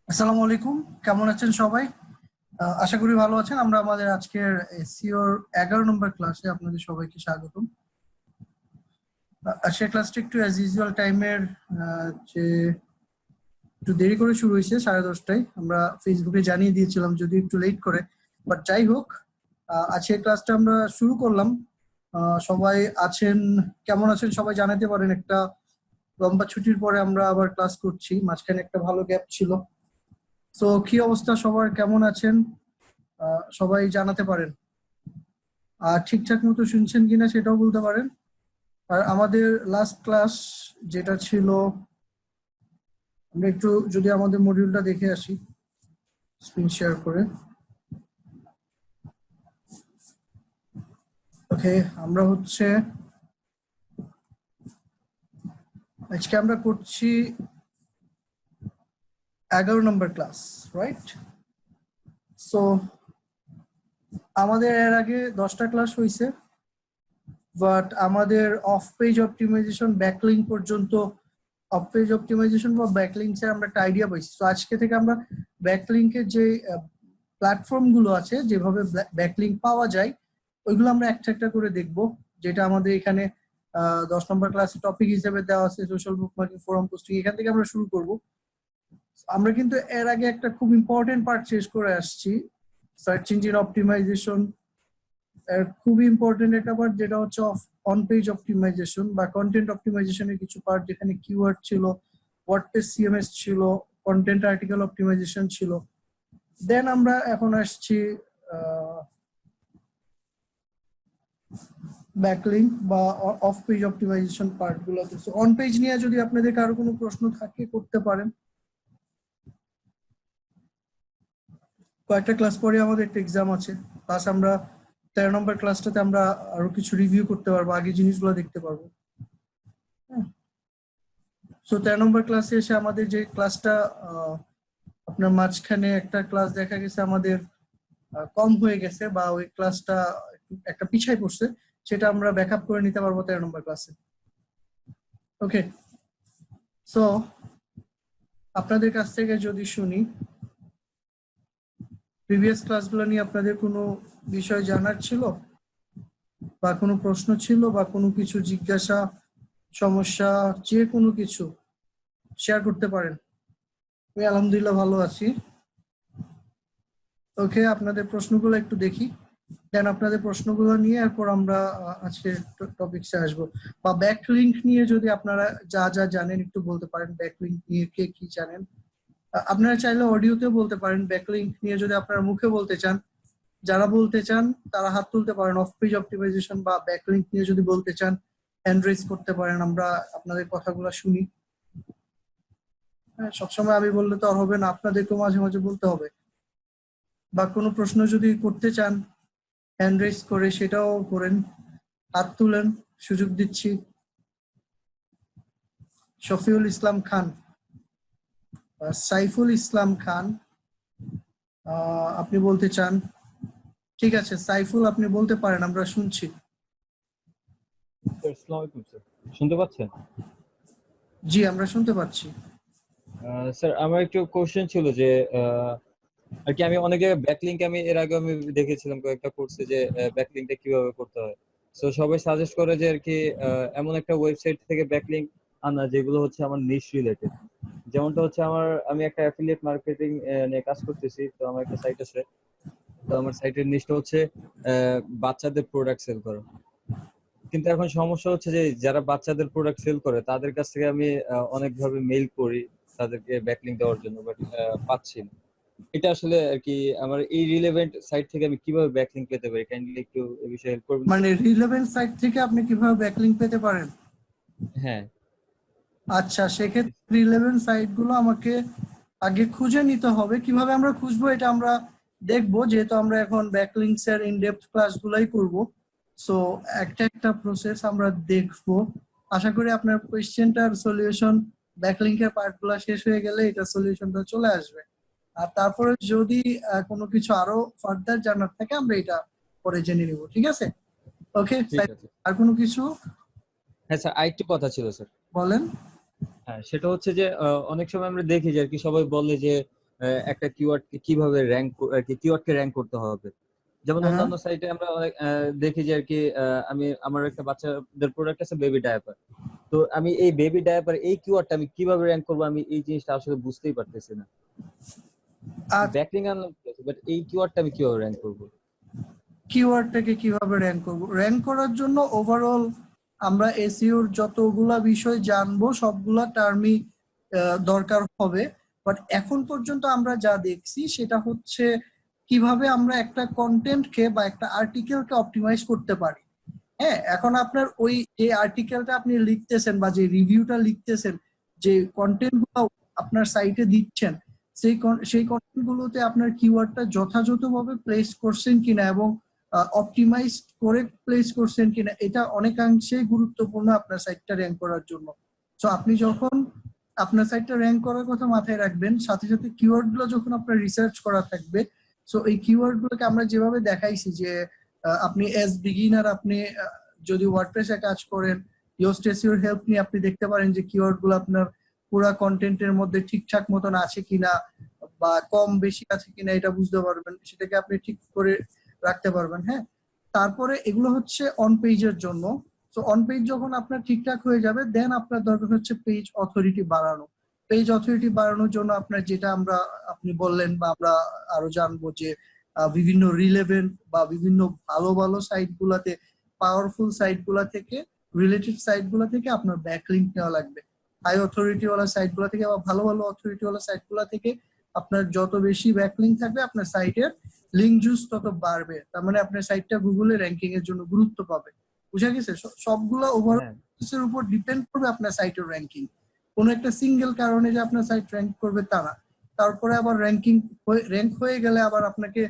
আসসালামু আলাইকুম, কেমন আছেন সবাই? আশা করি ভালো আছেন। আমরা আমাদের আজকের এসইওর 11 নম্বর ক্লাসে আপনাদের সবাইকে স্বাগতম। আজকের ক্লাসটা একটু অ্যাজ ইউজুয়াল টাইমের যে একটু দেরি করে শুরু হয়েছে, 10:30টায়। আমরা ফেসবুকে জানিয়ে দিয়েছিলাম যদি একটু লেট করে, বাট যাই হোক, আজকের ক্লাসটা আমরা শুরু করলাম। সবাই আছেন, কেমন আছেন সবাই জানাতে পারেন। একটা লম্বা ছুটির পরে আমরা আবার ক্লাস করছি, মাঝখানে একটা ভালো গ্যাপ ছিল। তো কি অবস্থা সবার, কেমন আছেন? সবাই জানাতে পারেন। আর ঠিকঠাক মতো শুনছেন কিনা সেটাও বলতে পারেন। আর আমাদের লাস্ট ক্লাস যেটা ছিল, আমরা একটু যদি আমাদের মডিউলটা দেখে আসি স্ক্রিন শেয়ার করে। ওকে, আমরা হচ্ছে আজকে আমরা করছি 11 নম্বর ক্লাস, রাইট? সো আমাদের এর আগে 10টা ক্লাস হয়েছে, বাট আমাদের অফ পেজ অপটিমাইজেশন ব্যাকলিঙ্ক পর্যন্ত, অফ পেজ অপটিমাইজেশন বা ব্যাকলিঙ্কস এর আমরা একটা আইডিয়া পাইছি। তো আজকে থেকে আমরা ব্যাকলিঙ্কের যে প্ল্যাটফর্ম গুলো আছে, যেভাবে ব্যাকলিঙ্ক পাওয়া যায়, ওইগুলো আমরা একটা একটা করে দেখব। যেটা আমাদের এখানে 10 নম্বর ক্লাসে টপিক হিসেবে দেওয়া আছে, সোশ্যাল বুকমার্কিং, ফোরাম পোস্টিং। এখান থেকে আমরা শুরু করব। আমরা কিন্তু এর আগে একটা খুব ইম্পর্টেন্ট পার্ট শেষ করে আসছি, সার্চ ইঞ্জিন অপটিমাইজেশন এর খুবই ইম্পর্টেন্ট একটা পার্ট, যেটা হচ্ছে অন পেজ অপটিমাইজেশন বা কন্টেন্ট অপটিমাইজেশনের কিছু পার্ট, যেখানে কিওয়ার্ড ছিল, ওয়ার্ডপ্রেস সিএমএস ছিল, কন্টেন্ট আর্টিকেল অপটিমাইজেশন ছিল। দেন আমরা এখন আসছি ব্যাকলিঙ্ক বা অফ পেজ অপটিমাইজেশন পার্ট গুলোতে। সো অন পেজ নিয়ে যদি আপনাদের কারো কোনো প্রশ্ন থাকে করতে পারেন। কয়েকটা ক্লাস পরে আমাদের একটা এক্সাম আছে, প্লাস আমরা 13 নম্বর ক্লাসটাতে আমরা আরো কিছু রিভিউ করতে পারবো, আগে জিনিসগুলো দেখতে পারবো। সো 13 নম্বর ক্লাসে এসে আমাদের যে ক্লাসটা আপনার মাঝখানে একটা ক্লাস দেখা গেছে আমাদের কম হয়ে গেছে, বা ওই ক্লাসটা একটা পিছায় পড়ছে, সেটা আমরা ব্যাকআপ করে নিতে পারবো 13 নম্বর ক্লাসে। ওকে, সো আপনাদের কাছ থেকে যদি শুনি, প্রিভিয়াস ক্লাসগুলো নিয়ে আপনাদের কোনো বিষয় জানার ছিল, বা কোনো প্রশ্ন ছিল, বা কোনো কিছু জিজ্ঞাসা, সমস্যা, যে কোনো কিছু শেয়ার করতে পারেন। আমি আলহামদুলিল্লাহ ভালো আছি। ওকে, আপনাদের প্রশ্নগুলো একটু দেখি, দেন আপনাদের প্রশ্নগুলো নিয়ে এরপর আমরা আজকে টপিকসে আসবো। বা ব্যাকলিঙ্ক নিয়ে যদি আপনারা যা যা জানেন একটু বলতে পারেন। ব্যাকলিঙ্ক নিয়ে কে কি জানেন? আপনারা চাইলে অডিওতেও বলতে পারেন। ব্যাকলিঙ্ক নিয়ে যদি আপনারা মুখে বলতে চান, যারা বলতে চান তারা হাত তুলতে পারেন। অফ পেজ অপটিমাইজেশন বা ব্যাকলিঙ্ক নিয়ে যদি বলতে চান, হ্যান্ড রেজ করতে পারেন, আমরা আপনাদের কথাগুলো শুনি। হ্যাঁ, সবসময় আমি বললে তো আর হবে না, আপনাদেরকেও মাঝে মাঝে বলতে হবে। বা কোনো প্রশ্ন যদি করতে চান হ্যান্ড রেজ করে, সেটাও করেন, হাত তুলেন, সুযোগ দিচ্ছি। শফিউল ইসলাম খান, সাইফুল ইসলাম খান, আপনি বলতে চান? ঠিক আছে সাইফুল, আপনি বলতে পারেন, আমরা শুনছি। আসসালামু আলাইকুম স্যার, শুনতে পাচ্ছেন? জি, আমরা শুনতে পাচ্ছি। স্যার আমার একটু কোশ্চেন ছিল যে আর কি আমি অনেক জায়গায় ব্যাকলিংক আমি এর আগে আমি দেখেছিলাম কয়েকটা কোর্সে যে ব্যাকলিংকটা কিভাবে করতে হয়। তো সবাই সাজেস্ট করে যে আর কি এমন একটা ওয়েবসাইট থেকে ব্যাকলিংক আনা যেগুলো হচ্ছে আমার নিশ রিলেটেড। যেমনটা হচ্ছে আমি একটা অ্যাফিলিয়েট মার্কেটিং নিয়ে কাজ করতেছি। তো আমার একটা সাইট আছে। তো আমার সাইটের নিশটা হচ্ছে বাচ্চাদের প্রোডাক্ট সেল করা। কিন্তু এখন সমস্যা হচ্ছে যে যারা বাচ্চাদের প্রোডাক্ট সেল করে তাদের কাছ থেকে আমি অনেকভাবে মেইল করি তাদেরকে ব্যাকলিংক দেওয়ার জন্য, বাট পাচ্ছি না। এটা আসলে আর কি আমার এই রিলেভেন্ট সাইট থেকে আমি কিভাবে ব্যাকলিংক পেতে পারি, কাইন্ডলি একটু এই বিষয়ে হেল্প করবেন মানে স্যার? রিলেভেন্ট সাইট থেকে আপনি কিভাবে ব্যাকলিঙ্ক পেতে পারেন? হ্যাঁ। আচ্ছা, সেক্ষেত্রে রিলেভেন্ট সাইট গুলো আমাকে আগে খুঁজে নিতে হবে। কিভাবে আমরা খুঁজবো এটা আমরা দেখবো, যেহেতু আমরা এখন ব্যাকলিংকস এর ইন ডেপথ ক্লাস গুলাই করবো। সো একটা একটা প্রসেস আমরা দেখবো। আশা করি আপনার কোয়েশ্চেনটার সলিউশন ব্যাকলিংকের পার্ট গুলা শেষ হয়ে গেলে এটা সলিউশনটা চলে আসবে। আর তারপরে যদি কোনো কিছু আরো ফার্দার জানার থাকে আমরা এটা পরে জেনে নিব, ঠিক আছে? ওকে, ঠিক আছে। আর কোনো কিছু হ্যাঁ স্যার, আরেকটু কথা ছিল স্যার। বলেন। হ্যাঁ, সেটা হচ্ছে যে অনেক সময় আমরা দেখি যে আর কি সবাই বলে যে একটা কিওয়ার্ড কিভাবে র্যাঙ্ক কিওয়ার্ডকে র্যাঙ্ক করতে হবে। যেমন হ্যাঁ। অন্যান্য সাইটে আমরা অনেক দেখি যে আর কি আমি আমার একটা বাচ্চাদের প্রোডাক্ট আছে বেবি ডায়াপার। তো আমি এই বেবি ডায়াপার এই কিওয়ার্ডটা আমি কিভাবে র্যাঙ্ক করব, আমি এই জিনিসটা আসলে বুঝতেই পারতেছি না। আর ব্যাকলিংক আনলাম, বাট এই কিওয়ার্ডটা আমি কিভাবে র্যাঙ্ক করব? কিওয়ার্ডটাকে কিভাবে র্যাঙ্ক করব? র্যাঙ্ক করার জন্য ওভারঅল আমরা এসইওর যতগুলা বিষয় জানবো সবগুলা টার্মই দরকার হবে। বাট এখন পর্যন্ত আমরা যা দেখছি সেটা হচ্ছে কিভাবে আমরা একটা কন্টেন্টকে বা একটা আর্টিকেলকে অপটিমাইজ করতে পারি। হ্যাঁ, এখন আপনার ওই যে আর্টিকেলটা আপনি লিখতেছেন বা যে রিভিউটা লিখতেছেন, যে কন্টেন্ট গুলো আপনার সাইটে দিচ্ছেন, সেই কন্টেন্ট গুলোতে আপনার কিওয়ার্ডটা যথাযথভাবে প্লেস করছেন কিনা এবং অপটিমাইজ করে প্লেস করছেন কিনা, এটা অনেকাংশে গুরুত্বপূর্ণ আপনার সাইটটা র্যাঙ্ক করার জন্য। সো আপনি যখন আপনার সাইটটা র্যাঙ্ক করার কথা মাথায় রাখবেন, সাথে সাথে কিওয়ার্ড গুলো যখন আপনার রিসার্চ করা থাকবে, সো এই কিওয়ার্ড গুলোকে আমরা যেভাবে দেখাইছি যে আপনি এজ বিগিনার আপনি যদি ওয়ার্ডপ্রেসে কাজ করেন, ইয়োস্ট এসইওর হেল্প নিয়ে আপনি দেখতে পারেন যে কিওয়ার্ড গুলো আপনার পুরো কন্টেন্টের মধ্যে ঠিকঠাক মতন আছে কিনা বা কম বেশি আছে কিনা এটা বুঝতে পারবেন, সেটাকে আপনি ঠিক করে রাখতে পারবেন। হ্যাঁ, তারপরে এগুলো হচ্ছে অন পেজের জন্য। তো অন পেজ যখন আপনার ঠিকঠাক হয়ে যাবে, দেন আপনার দরকার হচ্ছে পেজ অথরিটি বাড়ানো। পেজ অথরিটি বাড়ানোর জন্য আপনার যেটা আপনি বললেন বা আমরা আরো জানবো যে বিভিন্ন রিলেভেন্ট বা বিভিন্ন ভালো ভালো সাইট গুলাতে, পাওয়ারফুল সাইট গুলা থেকে, রিলেটেড সাইট গুলা থেকে আপনার ব্যাকলিংক নেওয়া লাগবে। হাই অথরিটি ওয়ালা সাইট গুলা থেকে বা ভালো ভালো অথরিটি ওয়ালা সাইট গুলা থেকে আপনার যত বেশি ব্যাকলিংক থাকবে আপনার সাইটের লিঙ্ক জুস তত বাড়বে। তার মানে আপনার সাইটটা গুগলে র্যাঙ্কিং এর জন্য গুরুত্ব পাবে। বুঝা গেছে? সবগুলো হ্যাঁ, ওভারঅল এর উপর ডিপেন্ড করবে আপনার সাইটের র্যাঙ্কিং। কোনো একটা সিঙ্গেল কারণে যে আপনার সাইট র্যাঙ্ক করবে তা না। তারপরে আবার র্যাঙ্ক হয়ে গেলে আবার আপনাকে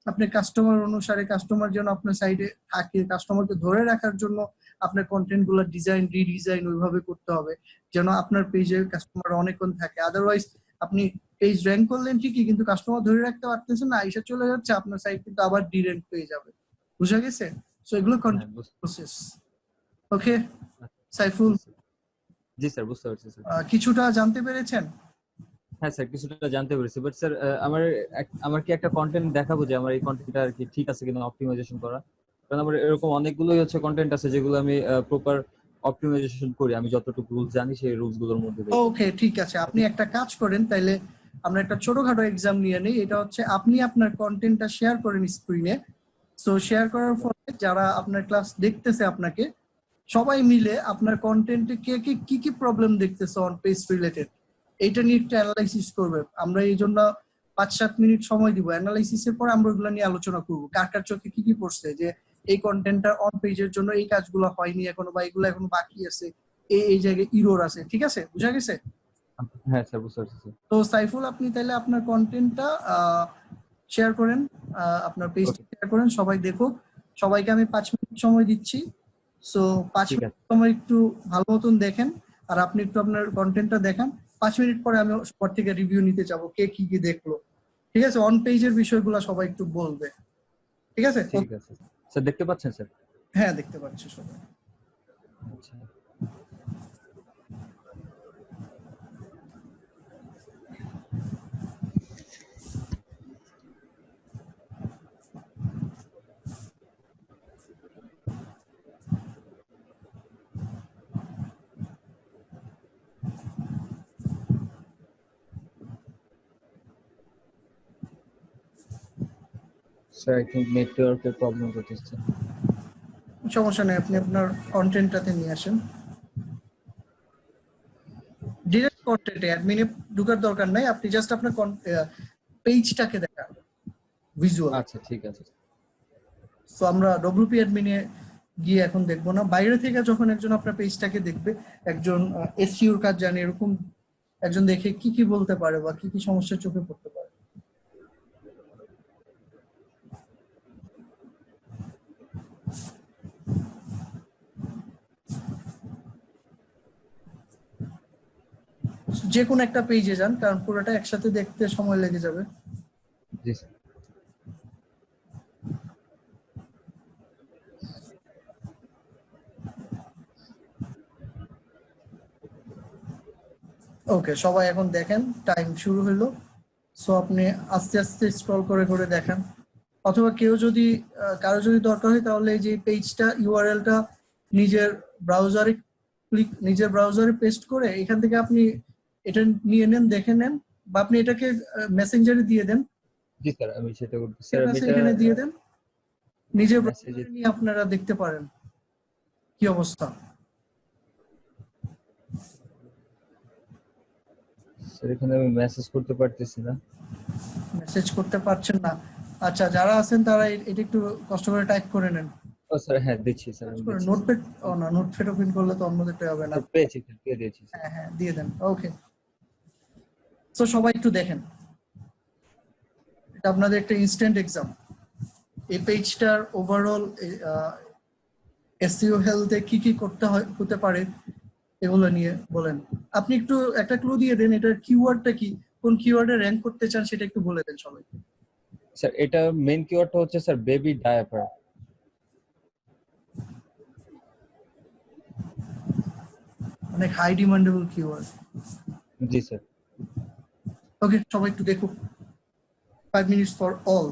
আপনার কাস্টমার অনুসারে, কাস্টমার যেন আপনার সাইটে থাকে, কাস্টমারকে ধরে রাখার জন্য আপনার কন্টেন্ট গুলো ডিজাইন রিডিজাইন ওইভাবে করতে হবে যেন আপনার পেজে কাস্টমার অনেকক্ষণ থাকে। আদারওয়াইজ আপনি পেজ র্যাঙ্ক করলেন ঠিকই, কিন্তু কাস্টমার ধরে রাখতে পারতেছেন না, আইসা চলে যাচ্ছে, আপনার সাইট কিন্তু আবার ডিরেঙ্ক হয়ে যাবে। বুঝা গেছে? সো এগুলো হ্যাঁ, কন্টিনিউ প্রসেস। ওকে সাইফুল, জি স্যার। জি স্যার, বুঝতে পারছি স্যার। কিছুটা জানতে পেরেছেন? হ্যাঁ স্যার, কিছুটা জানতে পেরেছি, বাট স্যার আমার কি একটা কন্টেন্ট দেখাবো যে আমার এই কন্টেন্টটা আর কি ঠিক আছে কিনা অপটিমাইজেশন করা? কারণ আমার এরকম অনেকগুলোই হচ্ছে কন্টেন্ট আছে যেগুলো আমি প্রপার অপটিমাইজেশন করি, আমি যতটুকু রুলস জানি সেই রুলস গুলোর মধ্যে দেখে। ওকে ঠিক আছে, আপনি একটা কাজ করেন তাইলে, আমরা একটা ছোটখাটো এক্সাম নিয়ে নিই। এটা হচ্ছে আপনি আপনার কন্টেন্টটা শেয়ার করেন স্ক্রিনে। সো শেয়ার করার ফলে যারা আপনার ক্লাস দেখতেছে আপনাকে, সবাই মিলে আপনার কন্টেন্টে কে কে কি কি প্রবলেম দেখতেছে অন পেজ রিলেটেড, এইটা নিয়ে একটা অ্যানালাইসিস করবে। আমরা এই জন্য 5-7 মিনিট সময় দিব, অ্যানালাইসিসের পর আমরা ওগুলো নিয়ে আলোচনা করবো কার কার চোখে কি কি পড়ছে, যে এই কন্টেন্টটা অন পেজের জন্য এই কাজগুলো হয়নি এখনো বা এগুলো এখনো বাকি আছে, এই জায়গায় ইরোর আছে। ঠিক আছে, বুঝা গেছে? হ্যাঁ স্যার, বুঝতে পারছি স্যার। তো সাইফুল, আপনি তাহলে আপনার কন্টেন্টটা শেয়ার করেন, আপনার পেজটা ওকে, শেয়ার করেন, সবাই দেখুক। সবাইকে আমি 5 মিনিট সময় দিচ্ছি। সো পাঁচ ঠিক মিনিট আছে। সময় একটু ভালো মতন দেখেন, আর আপনি একটু আপনার কন্টেন্টটা দেখান। 5 মিনিট পরে আমি সবার থেকে রিভিউ নিতে যাবো কে কি কি দেখলো। ঠিক আছে, অন পেজের বিষয়গুলো সবাই একটু বলবে। ঠিক আছে? ঠিক আছে স্যার, দেখতে পাচ্ছেন স্যার? হ্যাঁ, দেখতে পাচ্ছি সবাই। আচ্ছা স্যার, আই থিঙ্ক নেটওয়ার্কের প্রবলেম করতেছে। সমস্যা নেই, আপনি আপনার কন্টেন্টটাতে নিয়ে আসেন। ডিরেক্ট কন্টেন্টে অ্যাডমিনে ঢোকার দরকার নাই, আপনি জাস্ট আপনার পেজটাকে দেখান ভিজুয়াল। আচ্ছা ঠিক আছে। সো আমরা ডব্লিউপি অ্যাডমিনে গিয়ে এখন দেখবো না, বাইরে থেকে যখন একজন আপনার পেজটাকে দেখবে, একজন এসইওর কাজ জানে এরকম একজন দেখে কি কি বলতে পারে বা কি কি সমস্যা চোখে পড়তে পারে। যে কোনো একটা পেজে যান, কারণ পুরোটা একসাথে দেখতে সময় লেগে যাবে। জি স্যার। ওকে, সবাই এখন দেখেন, টাইম শুরু হলো। সো আপনি আস্তে আস্তে স্ক্রল করে করে দেখেন, অথবা কেউ যদি কারো যদি দরকার হয় তাহলে এই যে পেজটা ইউআরএলটা নিজের ব্রাউজারে নিজের ব্রাউজারে পেস্ট করে এখান থেকে আপনি এটা নিয়ে নেন, দেখে নেন, বা আপনি এটাকে মেসেঞ্জারে দিয়ে দেন। জি স্যার, আমি সেটা করব স্যার। ঠিক আমি আছে, এটা এখানে দিয়ে দেন, নিজের মেসেজে ব্রাউজারে নিয়ে আপনারা দেখতে পারেন কি অবস্থা। স্যার এখানে আমি মেসেজ করতে পারতেছি না। মেসেজ করতে পারছেন না? আচ্ছা, যারা আছেন তারা এটা একটু কষ্ট করে টাইপ করে নেন। ও স্যার, হ্যাঁ দিচ্ছি স্যার, আমি দিচ্ছি স্যার। নোটপ্যাড, ও না, নোটপ্যাড ওপেন করলে তো অন্যদেরটা হবে না। স্যার পেয়েছি স্যার, পেয়ে দিয়েছি স্যার। হ্যাঁ হ্যাঁ, দিয়ে দেন। ওকে, তো সবাই একটু দেখেন, এটা আপনাদের একটা ইনস্ট্যান্ট এক্সাম। এই পেজটার ওভারঅল এসইও হেলথে কি কি করতে হতে পারে এগুলো নিয়ে বলেন। আপনি একটু একটা ক্লু দিয়ে দেন, এটার কিওয়ার্ডটা কি, কোন কিওয়ার্ডে র্যাঙ্ক করতে চান সেটা একটু বলে দেন সবাই। স্যার এটা মেইন কিওয়ার্ডটা হচ্ছে স্যার বেবি ডায়াপার। অনেক হাই ডিমান্ডেবল কিওয়ার্ড। জি স্যার। ওকে, সবাই একটু দেখুন, 5 minutes for all.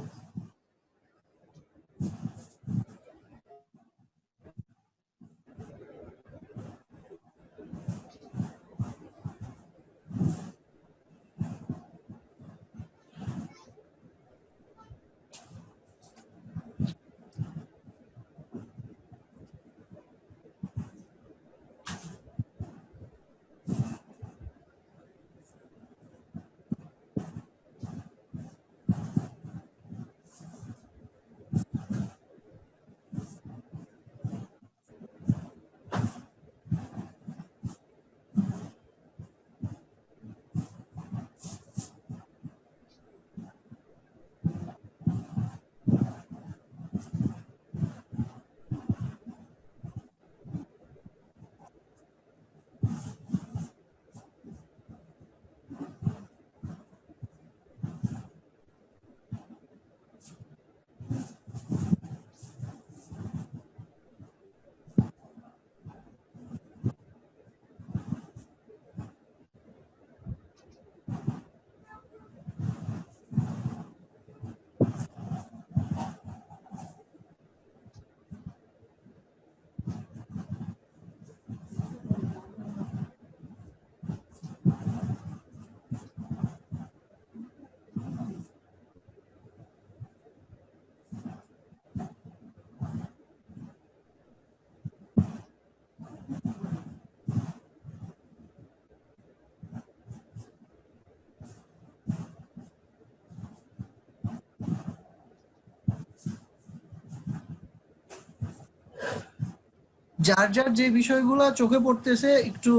যার যার যে বিষয়গুলো চোখে পড়তেছে একটু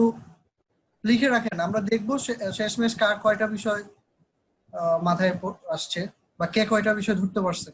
লিখে রাখেন, আমরা দেখবো শেষমেশ কার কয়টা বিষয় মাথায় আসছে, বা কে কয়টা বিষয় ধরতে পারছে।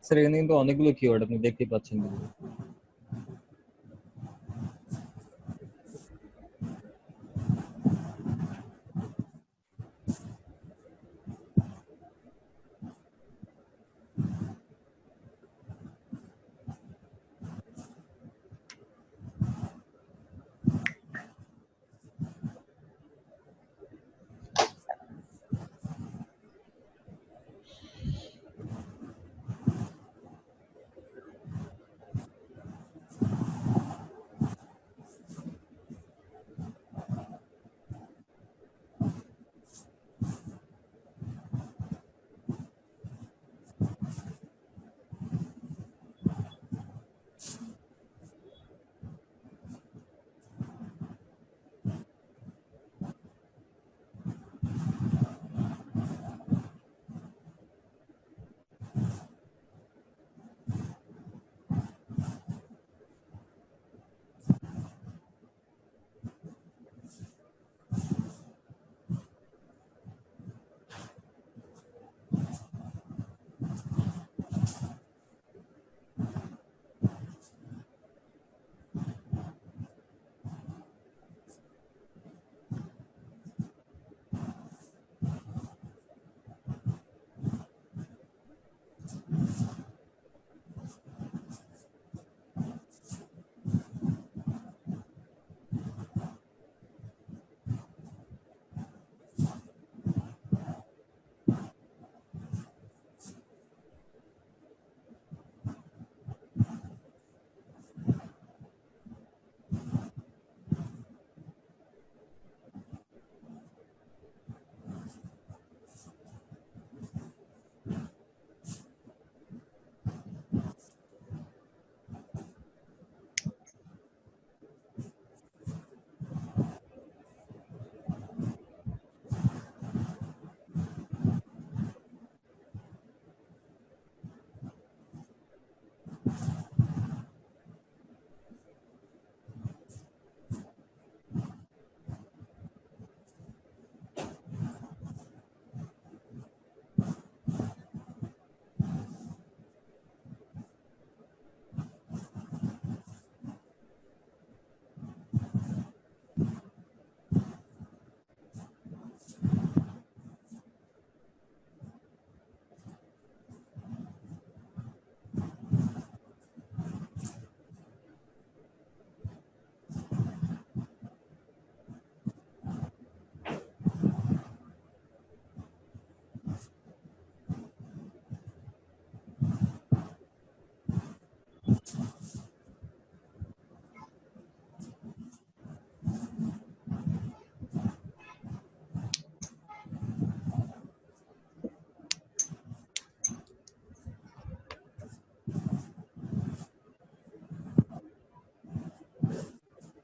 স্যার এখানে কিন্তু অনেকগুলো কিওয়ার্ড আপনি দেখতে পাচ্ছেন কিন্তু।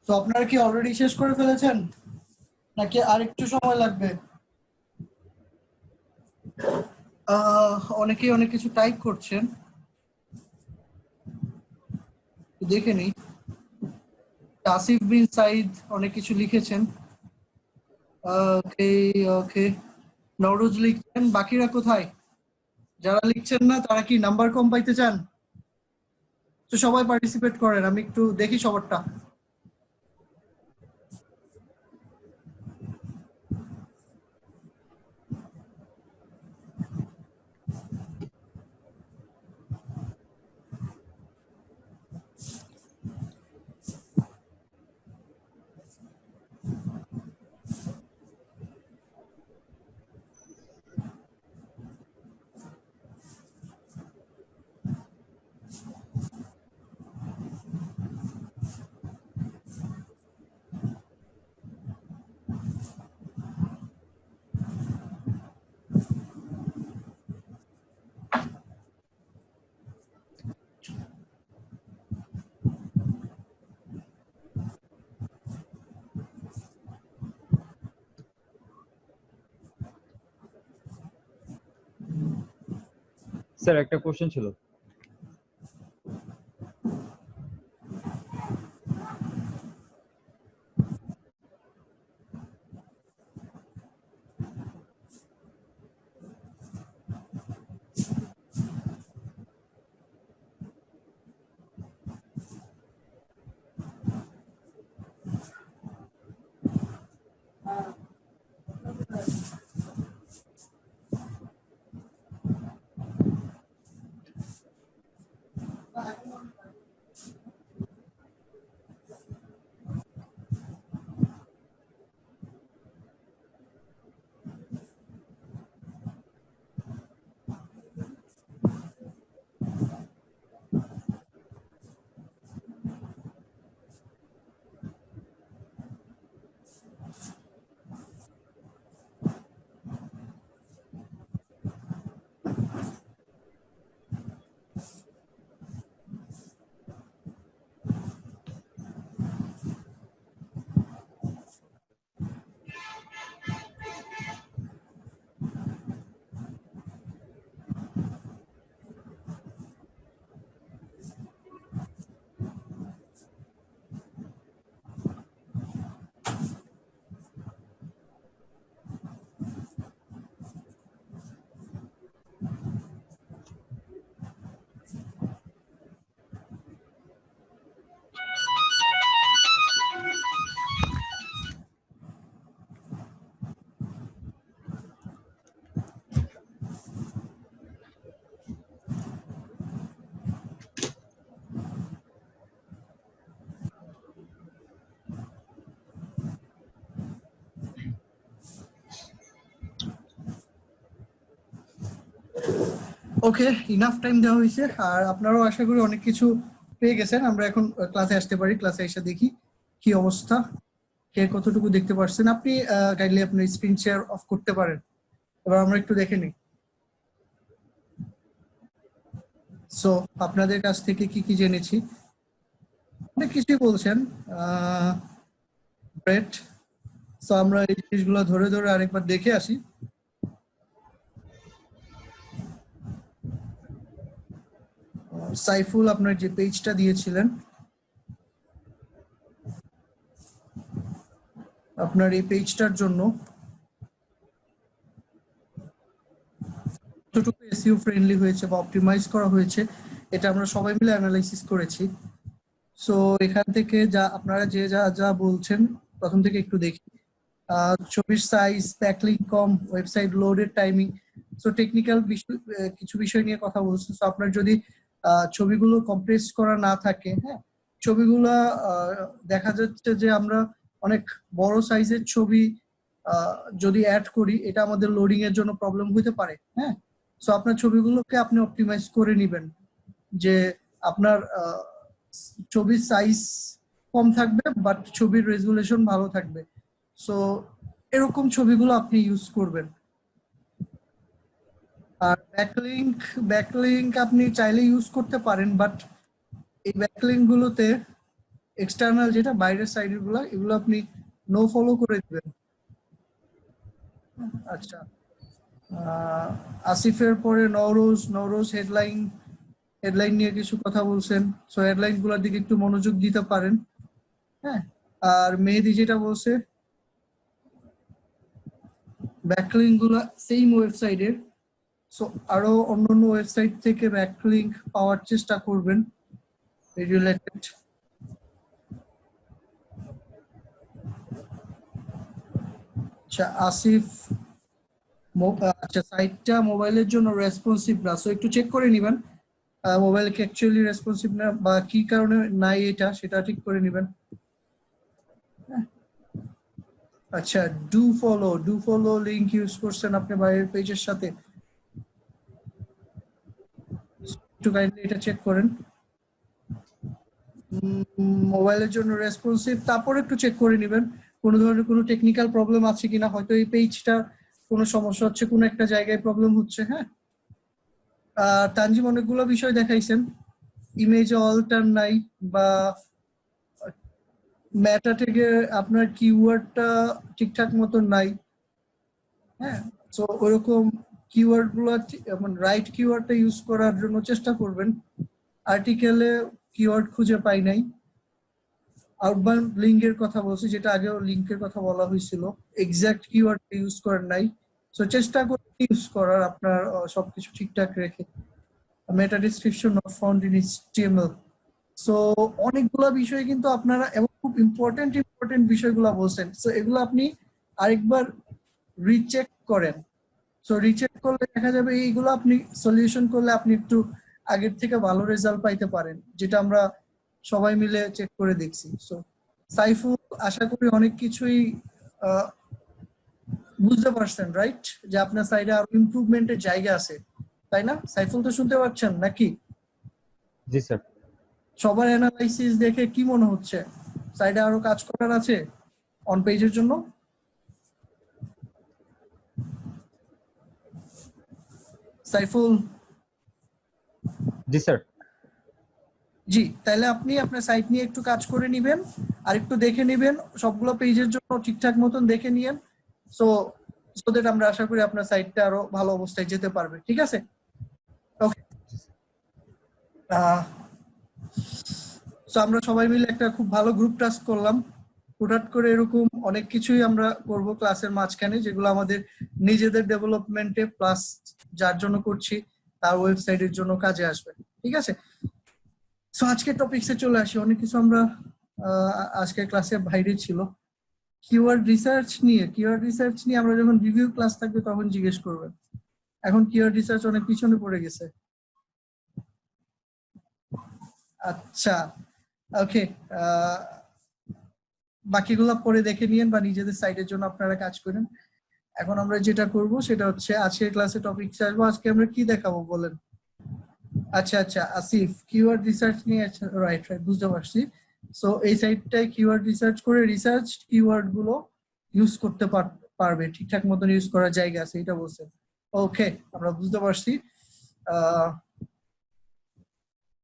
তো আপনারা কি অলরেডি শেষ করে ফেলেছেন নাকি আরেকটু সময় লাগবে? অনেকেই অনেক কিছু টাইপ করছেন, দেখে নিই। আসিফ বিন সাইদ অনেক কিছু লিখেছেন। ওকে ওকে, নওরোজ লিখছেন। বাকিরা কোথায়? যারা লিখছেন না তারা কি নাম্বার কম পাইতে চান? তো সবাই পার্টিসিপেট করেন, আমি একটু দেখি সবারটা। স্যার একটা কোশ্চেন ছিল। ওকে, ইনাফ টাইম দেওয়া হয়েছে, আর আপনারাও আশা করি অনেক কিছু পেয়ে গেছেন। আমরা এখন ক্লাসে আসতে পারি। ক্লাসে এসে দেখি কি অবস্থা, কে কতটুকু দেখতে পারছেন। আপনি কাইন্ডলি আপনার স্ক্রিন শেয়ার অফ করতে পারেন। এবার আমরা একটু দেখে নিই। সো আপনাদের কাছ থেকে কি কি জেনেছি, অনেক কিছুই বলছেন। গ্রেট। সো আমরা এই জিনিসগুলো ধরে ধরে আরেকবার দেখে আসি। সাইফুল আপনার যে পেজটা দিয়েছিলেন, আপনার এই পেজটার জন্য কতটুকু এসইও ফ্রেন্ডলি হয়েছে বা অপটিমাইজ করা হয়েছে, এটা আমরা সবাই মিলে অ্যানালাইসিস করেছি। সো এখান থেকে যা আপনারা যে যা যা বলছেন, প্রথম থেকে একটু দেখি। ছবির সাইজ, ব্যাকলিংক কম, ওয়েবসাইট লোডের টাইমিং। সো টেকনিক্যাল কিছু বিষয় নিয়ে কথা বলছি। সো আপনার যদি ছবিগুলো কম্প্রেস করা না থাকে, হ্যাঁ, ছবিগুলা দেখা যাচ্ছে যে আমরা অনেক বড় সাইজের ছবি যদি অ্যাড করি, এটা আমাদের লোডিং এর জন্য প্রবলেম হতে পারে। হ্যাঁ, সো আপনার ছবিগুলোকে আপনি অপটিমাইজ করে নেবেন যে আপনার ছবির সাইজ কম থাকবে বাট ছবির রেজুলেশন ভালো থাকবে। সো এরকম ছবিগুলো আপনি ইউজ করবেন। আর ব্যাকলিংক আপনি চাইলে ইউজ করতে পারেন, বাট এই ব্যাকলিংক গুলোতে এক্সটার্নাল যেটা বাইরের সাইডের গুলা, এগুলো আপনি নো ফলো করে দিবেন। আচ্ছা, আসিফের পরে নওরোজ হেডলাইন নিয়ে কিছু কথা বলছেন, সো হেডলাইন গুলোর দিকে একটু মনোযোগ দিতে পারেন। হ্যাঁ, আর মেহেদি যেটা বলছে ব্যাকলিঙ্ক গুলো সেম ওয়েবসাইটের, সো আরো অন্যান্য ওয়েবসাইট থেকে ব্যাকলিঙ্ক পাওয়ার চেষ্টা করবেন রিলেটেড। আচ্ছা আসিফ, আচ্ছা সাইটটা মোবাইলের জন্য রেসপন্সিভ না, সো একটু চেক করে নিবেন মোবাইল কি অ্যাকচুয়ালি রেসপন্সিভ না বা কি কারণে নাই এটা, সেটা ঠিক করে নিবেন। আচ্ছা ডু ফলো লিংক ইউজ করছেন আপনি বাইরের পেজের সাথে, একটু কাইন্ডলি এটা চেক করেন। মোবাইলের জন্য রেসপন্সিভ, তারপর একটু চেক করে নেবেন কোনো ধরনের কোনো টেকনিক্যাল প্রবলেম আছে কিনা, হয়তো এই পেজটা কোনো সমস্যা হচ্ছে, কোনো একটা জায়গায় প্রবলেম হচ্ছে। হ্যাঁ, তানজিম অনেকগুলো বিষয় দেখাইছেন, ইমেজ অল্টার নাই বা মেটা থেকে আপনার কিওয়ার্ডটা ঠিকঠাক মতো নাই। হ্যাঁ, তো ওরকম কিওয়ার্ড গুলো মানে রাইট কিওয়ার্ডটা ইউজ করার জন্য চেষ্টা করবেন। আর্টিকেলে কিওয়ার্ড খুঁজে পাই নাই। আউটবাউন্ড লিঙ্কের কথা বলছি, যেটা আগেও লিঙ্কের কথা বলা হয়েছিল, এক্সাক্ট কিওয়ার্ড ইউজ করেন নাই, সো চেষ্টা করুন ইউজ করার আপনার সবকিছু ঠিকঠাক রেখে। মেটা description not found in HTML, so অনেকগুলো বিষয় কিন্তু আপনারা, এবং খুব ইম্পর্টেন্ট বিষয়গুলো বলছেন, সো এগুলো আপনি আরেকবার রিচেক করেন। সো রিচেক করলে দেখা যাবে এইগুলো আপনি সলিউশন করলে আপনি একটু আগের থেকে ভালো রেজাল্ট পাইতে পারেন, যেটা আমরা সবাই মিলে চেক করে দেখছি। সো সাইফুল, আশা করি অনেক কিছুই বুঝতে পারছেন, রাইট? যে আপনার সাইডে আরো ইমপ্রুভমেন্টের জায়গা আছে, তাই না? সাইফুল তো শুনতে পাচ্ছেন নাকি? জি স্যার। সবার অ্যানালাইসিস দেখে কি মনে হচ্ছে সাইডে আরো কাজ করার আছে অন পেজের জন্য? সাইফুল? জি স্যার। জি, তাহলে আপনি আপনার সাইট নিয়ে একটু কাজ করে নেবেন আর একটু দেখে নেবেন, সবগুলো পেজের জন্য ঠিকঠাক মতন দেখে নিয়েন, সো সো দ্যাট আমরা আশা করি আপনার সাইটটা আরো ভালো অবস্থায় যেতে পারবে। ঠিক আছে, ওকে। সো আমরা সবাই মিলে একটা খুব ভালো গ্রুপ টাস্ক করলাম। হুটহাট করে এরকম অনেক কিছুই আমরা করব ক্লাসের মাঝখানে, যেগুলো আমাদের নিজেদের ডেভেলপমেন্টে প্লাস যার জন্য করছি তার ওয়েবসাইটের জন্য কাজে আসবে। ঠিক আছে, সো আজকের টপিকসে চলে আসি। অনেক কিছু আমরা আজকের ক্লাসে বাইরে ছিল। কিওয়ার্ড রিসার্চ নিয়ে আমরা যখন রিভিউ ক্লাস থাকবে তখন জিজ্ঞেস করবেন, এখন কিওয়ার্ড রিসার্চ অনেক পিছনে পড়ে গেছে। আচ্ছা, ওকে, বাকিগুলো পরে দেখে নিয়েন বা নিজেদের সাইটের জন্য আপনারা কাজ করেন। এখন আমরা যেটা করব সেটা হচ্ছে আজকের ক্লাসে টপিক আসবো। আজকে আমরা কি দেখাবো বলেন? আচ্ছা আচ্ছা আসিফ, কিওয়ার্ড রিসার্চ নিয়ে, রাইট বুঝতে পারছি। সো এই সাইটটায় কিওয়ার্ড রিসার্চ করে রিসার্চ কিওয়ার্ড গুলো ইউজ করতে পারবে, ঠিকঠাক মতন ইউজ করার জায়গা আছে, এটা বলছেন। ওকে, আমরা বুঝতে পারছি।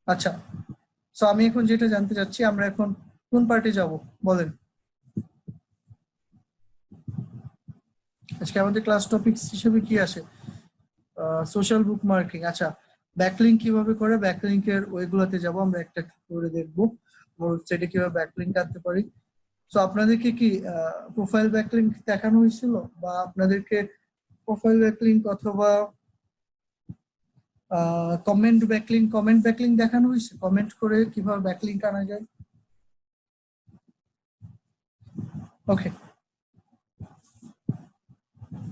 আচ্ছা, সো আমি এখন যেটা জানতে চাচ্ছি, আমরা এখন কোন পার্টে যাব বলেন? আজকে আমাদের ক্লাস টপিকস হিসেবে কি আসে? সোশ্যাল বুক মার্কিং। আচ্ছা, ব্যাকলিঙ্ক কিভাবে করে, ব্যাকলিঙ্কের ওয়েগুলোতে যাব আমরা, একটা করে দেখবো ওয়েবসাইটে কিভাবে ব্যাকলিঙ্ক আনতে পারি। সো আপনাদেরকে কি প্রোফাইল ব্যাকলিঙ্ক দেখানো হয়েছিল, বা আপনাদেরকে প্রোফাইল ব্যাকলিঙ্ক অথবা কমেন্ট ব্যাকলিঙ্ক দেখানো হয়েছে? কমেন্ট করে কিভাবে ব্যাকলিঙ্ক আনা যায়? ওকে,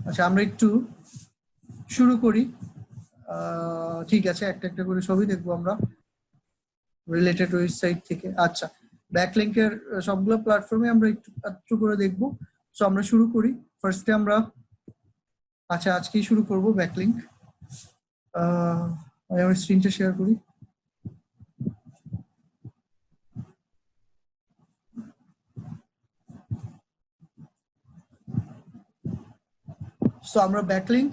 আচ্ছা আমরা একটু শুরু করি। ঠিক আছে, একটা একটা করে ছবি দেখবো আমরা রিলেটেড ওয়েবসাইট থেকে। আচ্ছা, ব্যাকলিঙ্কের সবগুলো প্ল্যাটফর্মে আমরা একটু করে দেখবো। সো আমরা শুরু করি। ফার্স্টে আমরা, আচ্ছা আজকেই শুরু করব ব্যাকলিঙ্ক। আমি আমার স্ক্রিনটা শেয়ার করি। সো আমরা ব্যাকলিঙ্ক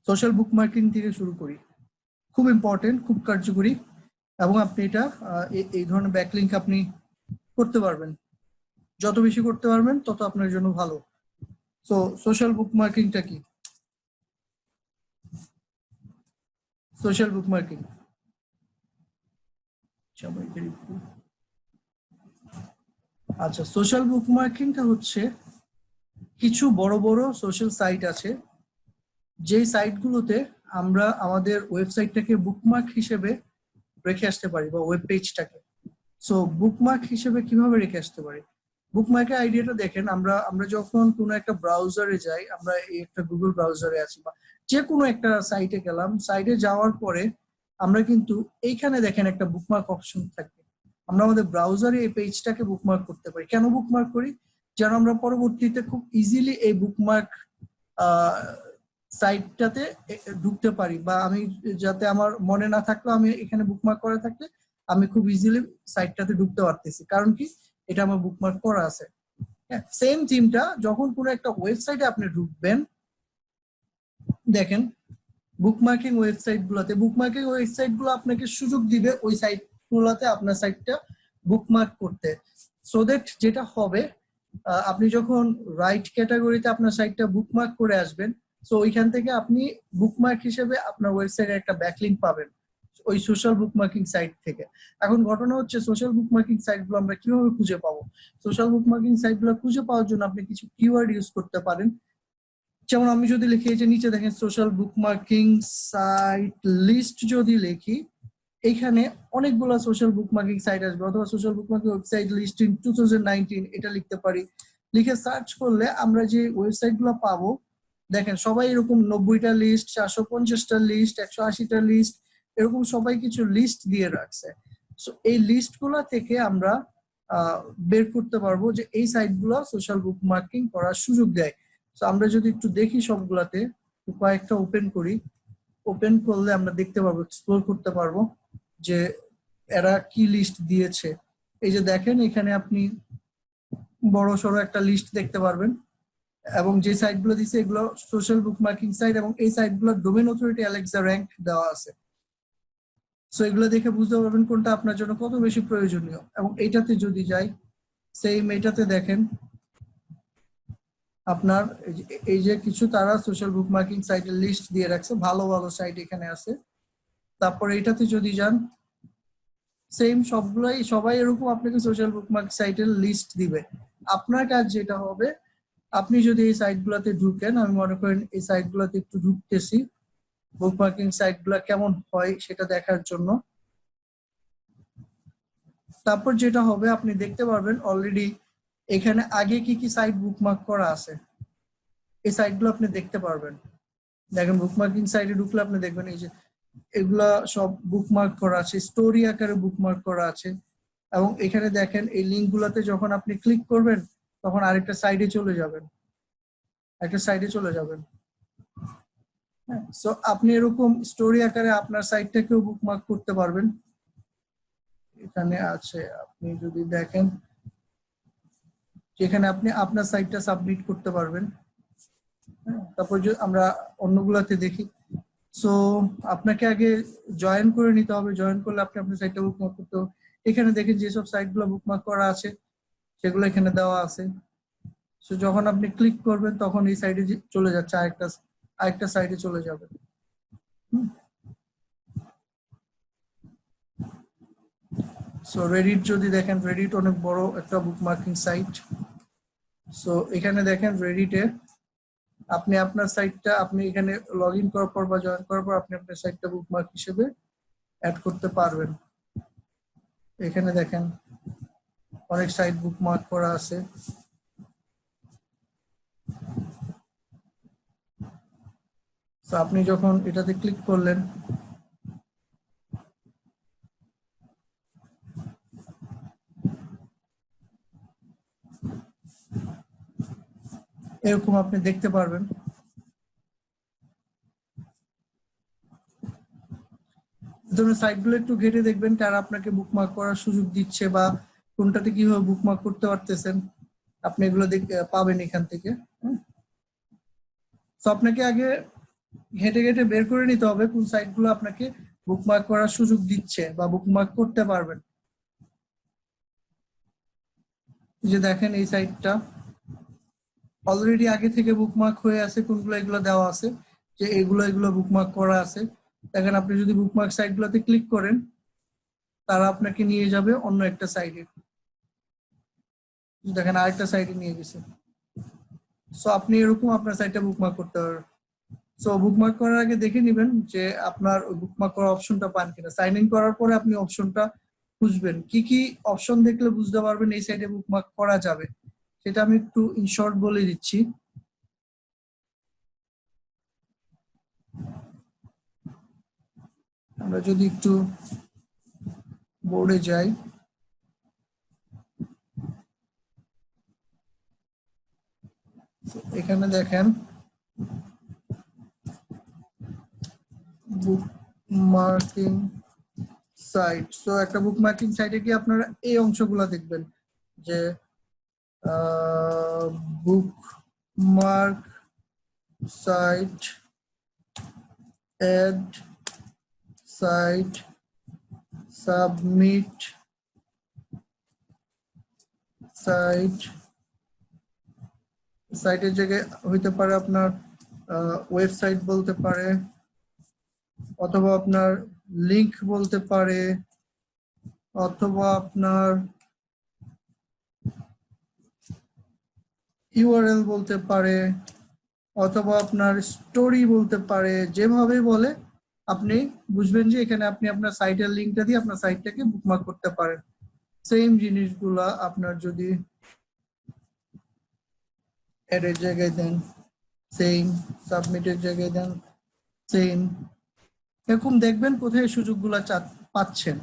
সোশ্যাল বুকমার্কিং থেকে শুরু করি। খুব ইম্পর্টেন্ট, খুব কার্যকরী। এবং আপনি এটা এই ধরনের ব্যাকলিংক আপনি করতে পারবেন। যত বেশি করতে পারবেন তত আপনার জন্য ভালো। সো সোশ্যাল বুকমার্কিংটা কি? সোশ্যাল বুকমার্কিং আচ্ছা, সোশ্যাল বুকমার্কিংটা হচ্ছে কিছু বড় বড় সোশ্যাল সাইট আছে, যেই সাইটগুলোতে আমরা আমাদের ওয়েবসাইটটাকে বুকমার্ক হিসেবে রেখে আসতে পারি বা ওয়েব পেজটাকে। সো বুকমার্ক হিসেবে কিভাবে রেখে আসতে পারি? বুকমার্কের আইডিয়াটা দেখেন, আমরা যখন কোনো একটা ব্রাউজারে যাই, আমরা এই একটা গুগল ব্রাউজারে আছি বা যে কোনো একটা সাইটে গেলাম, সাইটে যাওয়ার পরে আমরা কিন্তু এইখানে দেখেন একটা বুকমার্ক অপশন থাকে। আমরা আমাদের ব্রাউজারে এই পেজটাকে বুকমার্ক করতে পারি। কেন বুকমার্ক করি? যেন আমরা পরবর্তীতে খুব ইজিলি এই বুকমার্ক সাইটটাতে ঢুকতে পারি, বা আমি যাতে আমার মনে না থাকলেও আমি এখানে বুকমার্ক করা থাকলে আমি খুব ইজিলি সাইটটাতে ঢুকতে পারতেছি। কারণ কি? এটা আমার বুকমার্ক করা আছে। সেম থিমটা যখন কোনো একটা ওয়েবসাইটে আপনি ঢুকবেন, দেখেন বুকমার্কিং ওয়েবসাইট গুলো আপনাকে সুযোগ দিবে ওই সাইট গুলোতে আপনার সাইটটা বুকমার্ক করতে। সো দ্যাট যেটা হবে, আপনি যখন রাইট ক্যাটাগরিতে আপনার সাইটটা বুকমার্ক করে আসবেন, সো ওইখান থেকে আপনি বুকমার্ক হিসেবে আপনার ওয়েবসাইটে একটা ব্যাকলিংক পাবেন ওই সোশ্যাল বুকমার্কিং সাইট থেকে। এখন ঘটনা হচ্ছে, সোশ্যাল বুকমার্কিং সাইট গুলো আমরা কিভাবে খুঁজে পাবো? সোশ্যাল বুকমার্কিং সাইট গুলো খুঁজে পাওয়ার জন্য আপনি কিছু কিওয়ার্ড ইউজ করতে পারেন। যেমন আমি যদি লিখি, এই যে নিচে দেখেন সোশ্যাল বুকমার্কিং সাইট লিস্ট, যদি লিখি এইখানে অনেকগুলো সোশ্যাল বুকমার্কিং সাইট আসবে, অথবা social bookmarking website list in 2019 এটা লিখতে পারি। লিখে সার্চ করলে আমরা যে ওয়েবসাইট গুলো পাবো, দেখেন সবাই এরকম 90টা লিস্ট, 450টা লিস্ট, 180টা লিস্ট, এরকম সবাই কিছু লিস্ট দিয়ে রাখছে। সো এই লিস্ট গুলা থেকে আমরা বের করতে পারবো যে এই সাইট গুলো সোশ্যাল বুকমার্কিং করার সুযোগ দেয়। তো আমরা যদি একটু দেখি সবগুলাতে, কয়েকটা ওপেন করি, ওপেন করলে আমরা দেখতে পারবো, এক্সপ্লোর করতে পারবো যে এরা কি লিস্ট দিয়েছে। এই যে দেখেন এখানে আপনি বড় সড়ো একটা লিস্ট দেখতে পারবেন, এবং যে সাইটগুলো দিয়েছে এগুলো সোশ্যাল বুকমার্কিং সাইট, এবং এই সাইটগুলোর ডোমেইন অথরিটি অ্যালেক্সা র‍্যাঙ্ক দেওয়া আছে। সো এগুলো দেখে বুঝতে পারবেন কোনটা আপনার জন্য কত বেশি প্রয়োজনীয়। এবং এইটাতে যদি যাই, সেম এটাতে দেখেন আপনার এই যে কিছু তারা সোশ্যাল বুকমার্কিং সাইটের লিস্ট দিয়ে রাখছে, ভালো ভালো সাইট এখানে আছে। তারপর এইটাতে যদি যান, সেম সবগুলাই, সবাই এরকম আপনাকে সোশ্যাল বুকমার্ক সাইটের লিস্ট দিবে। আপনার কাজ যেটা হবে, আপনি যদি এই সাইটগুলোতে ঢুকেন, আমি মনে করেন এই সাইটগুলোতে একটু ঢুকতেছি বুকমার্কিং সাইটগুলো কেমন হয় সেটা দেখার জন্য। তারপর যেটা হবে, আপনি দেখতে পারবেন অলরেডি এখানে আগে কি কি সাইট বুকমার্ক করা আছে, এই সাইটগুলো আপনি দেখতে পারবেন। দেখেন বুকমার্কিং সাইটে ঢুকলে আপনি দেখবেন এই যে এগুলা সব বুকমার্ক করা আছে, স্টোরি আকারে বুকমার্ক করা আছে। এবং এখানে দেখেন এই লিঙ্ক গুলাতে যখন আপনি ক্লিক করবেন, তখন আরেকটা সাইডে চলে যাবেন, সো আপনি এরকম স্টোরি আকারে আপনার সাইটটাকেও বুকমার্ক করতে পারবেন। এখানে আছে, আপনি যদি দেখেন যেখানে আপনি আপনার সাইটটা সাবমিট করতে পারবেন। তারপর আমরা অন্যগুলাতে দেখি। সো আপনাকে আগে জয়েন করে নিতে হবে, জয়েন করলে আপনি আপনার সাইটটা বুকমার্ক করতে হবে। এখানে দেখেন যেসব সাইটগুলো বুকমার্ক করা আছে সেগুলো এখানে দেওয়া আছে। সো যখন আপনি ক্লিক করবেন তখন এই সাইডে চলে যাচ্ছে, আরেকটা সাইডে চলে যাবে। সো রেডিট যদি দেখেন, রেডিট অনেক বড় একটা বুকমার্কিং সাইট। সো এখানে দেখেন রেডিটে আপনি আপনার সাইটটা, আপনি এখানে লগ ইন করার পর বা জয়েন করার পর আপনি আপনার সাইটটা বুকমার্ক হিসেবে অ্যাড করতে পারবেন। এখানে দেখেন অনেক সাইট বুকমার্ক করা আছে। তো আপনি যখন এটাতে ক্লিক করলেন, এরকম আপনি দেখতে পারবেন। ধরুন সাইটগুলো একটু ঘেটে দেখবেন কারা আপনাকে বুকমার্ক করার সুযোগ দিচ্ছে বা কোনটাতে কিভাবে বুকমার্ক করতে পারতেছেন, আপনি এগুলো পাবেন এখান থেকে। তো আপনাকে আগে ঘেটে ঘেটে বের করে নিতে হবে কোন সাইটগুলো আপনাকে বুকমার্ক করার সুযোগ দিচ্ছে বা বুকমার্ক করতে পারবেন। যে দেখেন এই সাইটটা অলরেডি আগে থেকে বুকমার্ক হয়ে আছে, কোনগুলো এগুলো দেওয়া আছে যে এগুলো বুকমার্ক করা আছে। দেখেন আপনি যদি বুকমার্ক সাইটগুলোতে ক্লিক করেন তারা আপনাকে নিয়ে যাবে অন্য একটা সাইডে। দেখেন আরেকটা সাইডে নিয়ে গেছে। সো আপনি এরকম আপনার সাইটটা বুকমার্ক করতে পারবেন। সো বুকমার্ক করার আগে দেখে নেবেন যে আপনার ওই বুকমার্ক করার অপশনটা পান কিনা। সাইন ইন করার পরে আপনি অপশনটা খুঁজবেন, কি কি অপশন দেখলে বুঝতে পারবেন এই সাইটে বুকমার্ক করা যাবে, সেটা আমি একটু ইন শর্ট বলে দিচ্ছি। আমরা যদি একটু বোর্ডে যাই, এখানে দেখেন বুকমার্কিং সাইট। সো একটা বুকমার্কিং সাইটে গিয়ে আপনারা এই অংশগুলো দেখবেন যে bookmark site, add site, submit site. সাইটের জায়গায় হইতে পারে আপনার ওয়েবসাইট বলতে পারে, অথবা আপনার লিংক বলতে পারে, অথবা আপনার ইউআরএল বলতে পারে, অথবা আপনার স্টোরি বলতে পারে। যেভাবে বলে আপনি বুঝবেন যে এখানে আপনি আপনার সাইটের লিংকটা দিয়ে আপনার সাইটটাকে বুকমার্ক করতে পারেন। সেম জিনিসগুলা আপনার যদি এর জায়গায় দেন সেম, সাবমিটের জায়গায় দেন সেম, এরকম দেখবেন কোথায় সুযোগগুলা পাচ্ছেন।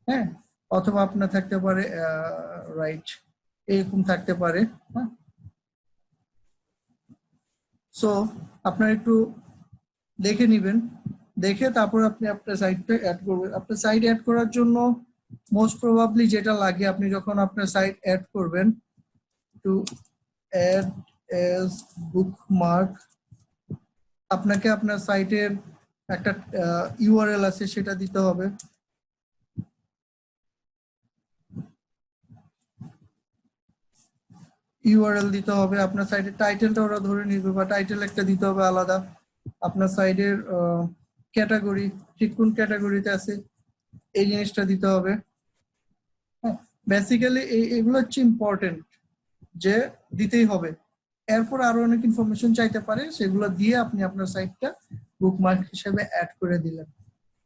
হ্যাঁ, অথবা আপনার থাকতে পারে রাইট, এরকম থাকতে পারে। হ্যাঁ, সো আপনার একটু দেখে নিবেন, দেখে তারপর আপনি আপনার সাইটটা অ্যাড করবেন। আপনার সাইট অ্যাড করার জন্য মোস্ট প্রবাবলি যেটা লাগে, আপনি যখন আপনার সাইট অ্যাড করবেন, টু অ্যাড এজ বুকমার্ক, আপনাকে আপনার সাইটের একটা ইউআরএল আছে সেটা দিতে হবে। ইউআরএল দিতে হবে, আপনার সাইটের টাইটেলটা ওরা ধরে নিবে বা টাইটেল একটা দিতে হবে আলাদা। আপনার সাইটের ক্যাটাগরি, ঠিক কোন ক্যাটাগরিতে আছে এই জিনিসটা দিতে হবে। হ্যাঁ, বেসিক্যালি এগুলো হচ্ছে ইম্পর্টেন্ট, যে দিতেই হবে। এরপর আরো অনেক ইনফরমেশন চাইতে পারে, সেগুলো দিয়ে আপনি আপনার সাইটটা বুকমার্ক হিসেবে অ্যাড করে দিলেন।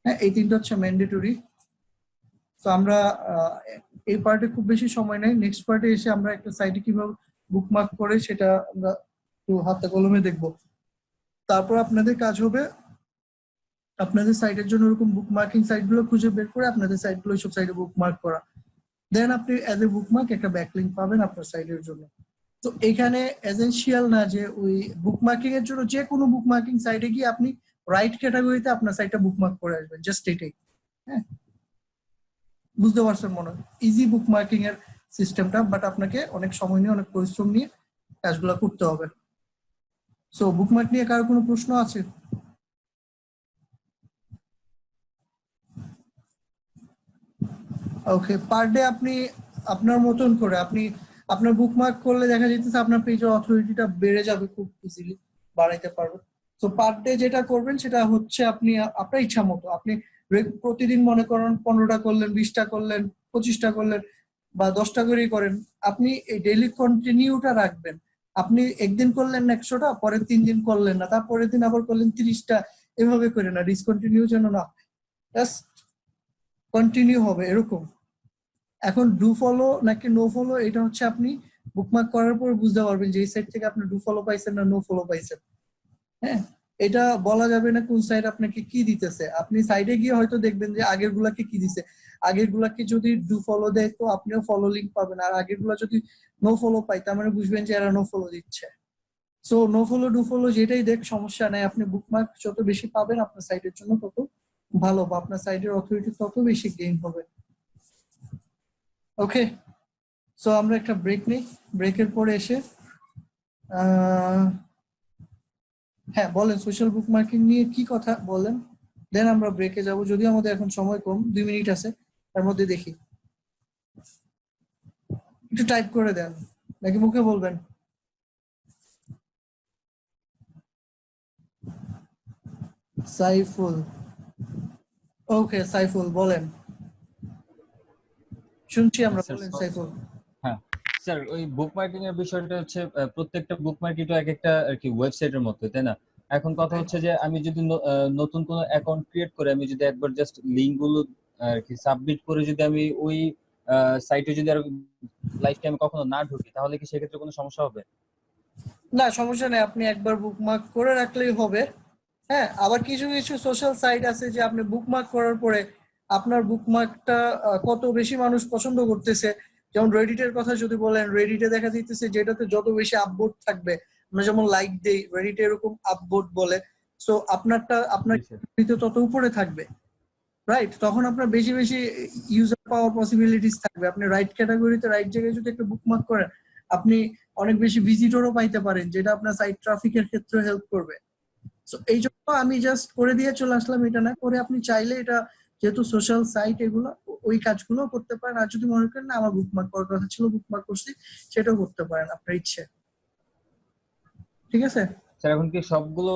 হ্যাঁ, এই তিনটা হচ্ছে ম্যান্ডেটরি। তো আমরা এই পার্টে খুব বেশি সময় নেই, নেক্সট পার্টে এসে আমরা একটা সাইটে কিভাবে বুকমার্ক করে সেটা আমরা একটু হাতে কলমে দেখব। তারপর আপনাদের কাজ হবে আপনাদের সাইটের জন্য এরকম বুকমার্কিং সাইটগুলো খুঁজে বের করে আপনাদের সাইটগুলো সব সাইটে বুকমার্ক করা। দেন আপনি অ্যাজ এ বুকমার্ক একটা ব্যাকলিংক পাবেন আপনার সাইটের জন্য। তো এখানে এসেনশিয়াল না যে ওই বুকমার্কিং এর জন্য যে কোনো বুকমার্কিং সাইটে গিয়ে আপনি রাইট ক্যাটাগরিতে আপনার সাইটটা বুকমার্ক করে আসবেন, জাস্ট এটাই। হ্যাঁ, বুঝতে পারছেন মনে হয় ইজি বুকমার্কিং এর সিস্টেমটা, বাট আপনাকে অনেক সময় নিয়ে অনেক পরিশ্রম নিয়ে কাজগুলো করতে হবে। সো বুকমার্ক নিয়ে কারো কোনো প্রশ্ন আছে? ওকে, পার ডে আপনি আপনার মতন করে আপনি আপনার বুকমার্ক করলে দেখা যেতেছে আপনার পেজের অথরিটিটা বেড়ে যাবে, খুব ইজিলি বাড়াইতে পারবেন। তো পার ডে যেটা করবেন সেটা হচ্ছে আপনি আপনার ইচ্ছা মতো আপনি প্রতিদিন মনে করেন 15টা করলেন, 20টা করলেন, 25টা করলেন বা 10টা করেই করেন, আপনি এই ডেইলি কন্টিনিউটা রাখবেন। আপনি একদিন করলেন 100টা, পরের 3 দিন করলেন না, তারপরের দিন আবার করলেন 30টা, এভাবে করে না, ডিসকন্টিনিউ যেন না, জাস্ট কন্টিনিউ হবে এরকম। এখন ডু ফলো নাকি নো ফলো এটা হচ্ছে আপনি বুকমার্ক করার পর বুঝতে পারবেন যে এই সাইট থেকে আপনি ডু ফলো পাইছেন না নো ফলো পাইছেন। হ্যাঁ, এটা বলা যাবে না কোন সাইট আপনাকে কি দিতেছে। আপনি সাইডে গিয়ে হয়তো দেখবেন যে আগের গুলাকে কি দিছে, আগের গুলাকে যদি ডু ফলো দেয় তো আপনিও ফলো লিঙ্ক পাবেন, আর আগের গুলা যদি নো ফলো পাই তার মানে বুঝবেন যে এরা নো ফলো দিচ্ছে। So no follow do follow যেটাই দেখ সমস্যা নাই, আপনি বুকমার্ক যত বেশি পাবেন আপনার সাইটের জন্য তত ভালো, বা আপনার সাইটের অথরিটি তত বেশি গেইন হবে। ওকে, সো আমরা একটা ব্রেক নেই, ব্রেকের পরে এসে হ্যাঁ বলেন সোশ্যাল বুকমার্কিং নিয়ে কি কথা বলেন। দেন আমরা ব্রেকে যাব, যদিও আমাদের এখন সময় কম, 2 মিনিট আছে, তার মধ্যে দেখি। একটু টাইপ করে দেন নাকি মুখে বলবেন? সাইফুল, ওকে সাইফুল বলেন, শুনছি আমরা, স্যার বলেন সাইফুল। হ্যাঁ স্যার, ওই বুকমার্কিং এর বিষয়টা হচ্ছে প্রত্যেকটা বুকমার্কই তো এক একটা আর কি ওয়েবসাইটের মতো, তাই না? এখন কথা হচ্ছে যে আমি যদি নতুন কোনো অ্যাকাউন্ট ক্রিয়েট করে আমি যদি একবার জাস্ট লিংক গুলো আর কি সাবমিট করে যদি আমি ওই সাইটে যদি আর লাইফ টাইম কখনো না ঢুকি, তাহলে কি সেক্ষেত্রে কোনো সমস্যা হবে? না সমস্যা নেই, আপনি একবার বুকমার্ক করে রাখলেই হবে। হ্যাঁ, আবার কিছু কিছু সোশ্যাল সাইট আছে যে আপনি বুকমার্ক করার পরে আপনার বুকমার্কটা কত বেশি মানুষ পছন্দ করতেছে, যেমন রেডিটের কথা যদি বলেন, রেডিটে দেখা দিতেছে যেটাতে যত বেশি আপভোট থাকবে, আমরা যেমন লাইক দেই, রেডিটে এরকম আপভোট বলে, সো আপনারটা আপনার জি, স্যার। তত উপরে থাকবে, রাইট? তখন আপনার বেশি বেশি ইউজার পাওয়ার পসিবিলিটিস থাকবে। আপনি রাইট ক্যাটাগরিতে রাইট জায়গায় যদি একটা বুকমার্ক করেন, আপনি অনেক বেশি ভিজিটরও পাইতে পারেন, যেটা আপনার সাইট ট্রাফিকের ক্ষেত্রে হেল্প করবে। সো এই জন্য আমি জাস্ট করে দিয়ে চলে আসলাম, এটা না করে আপনি চাইলে এটা, যেহেতু সোশ্যাল সাইট এগুলো, ওই কাজগুলো করতে পারেন। আর যদি মনে করেন না আমার বুকমার্ক করার কথা ছিল, বুকমার্ক করছি, সেটাও করতে পারেন আপনার ইচ্ছে। ঠিক আছে? স্যার এখন কি সবগুলো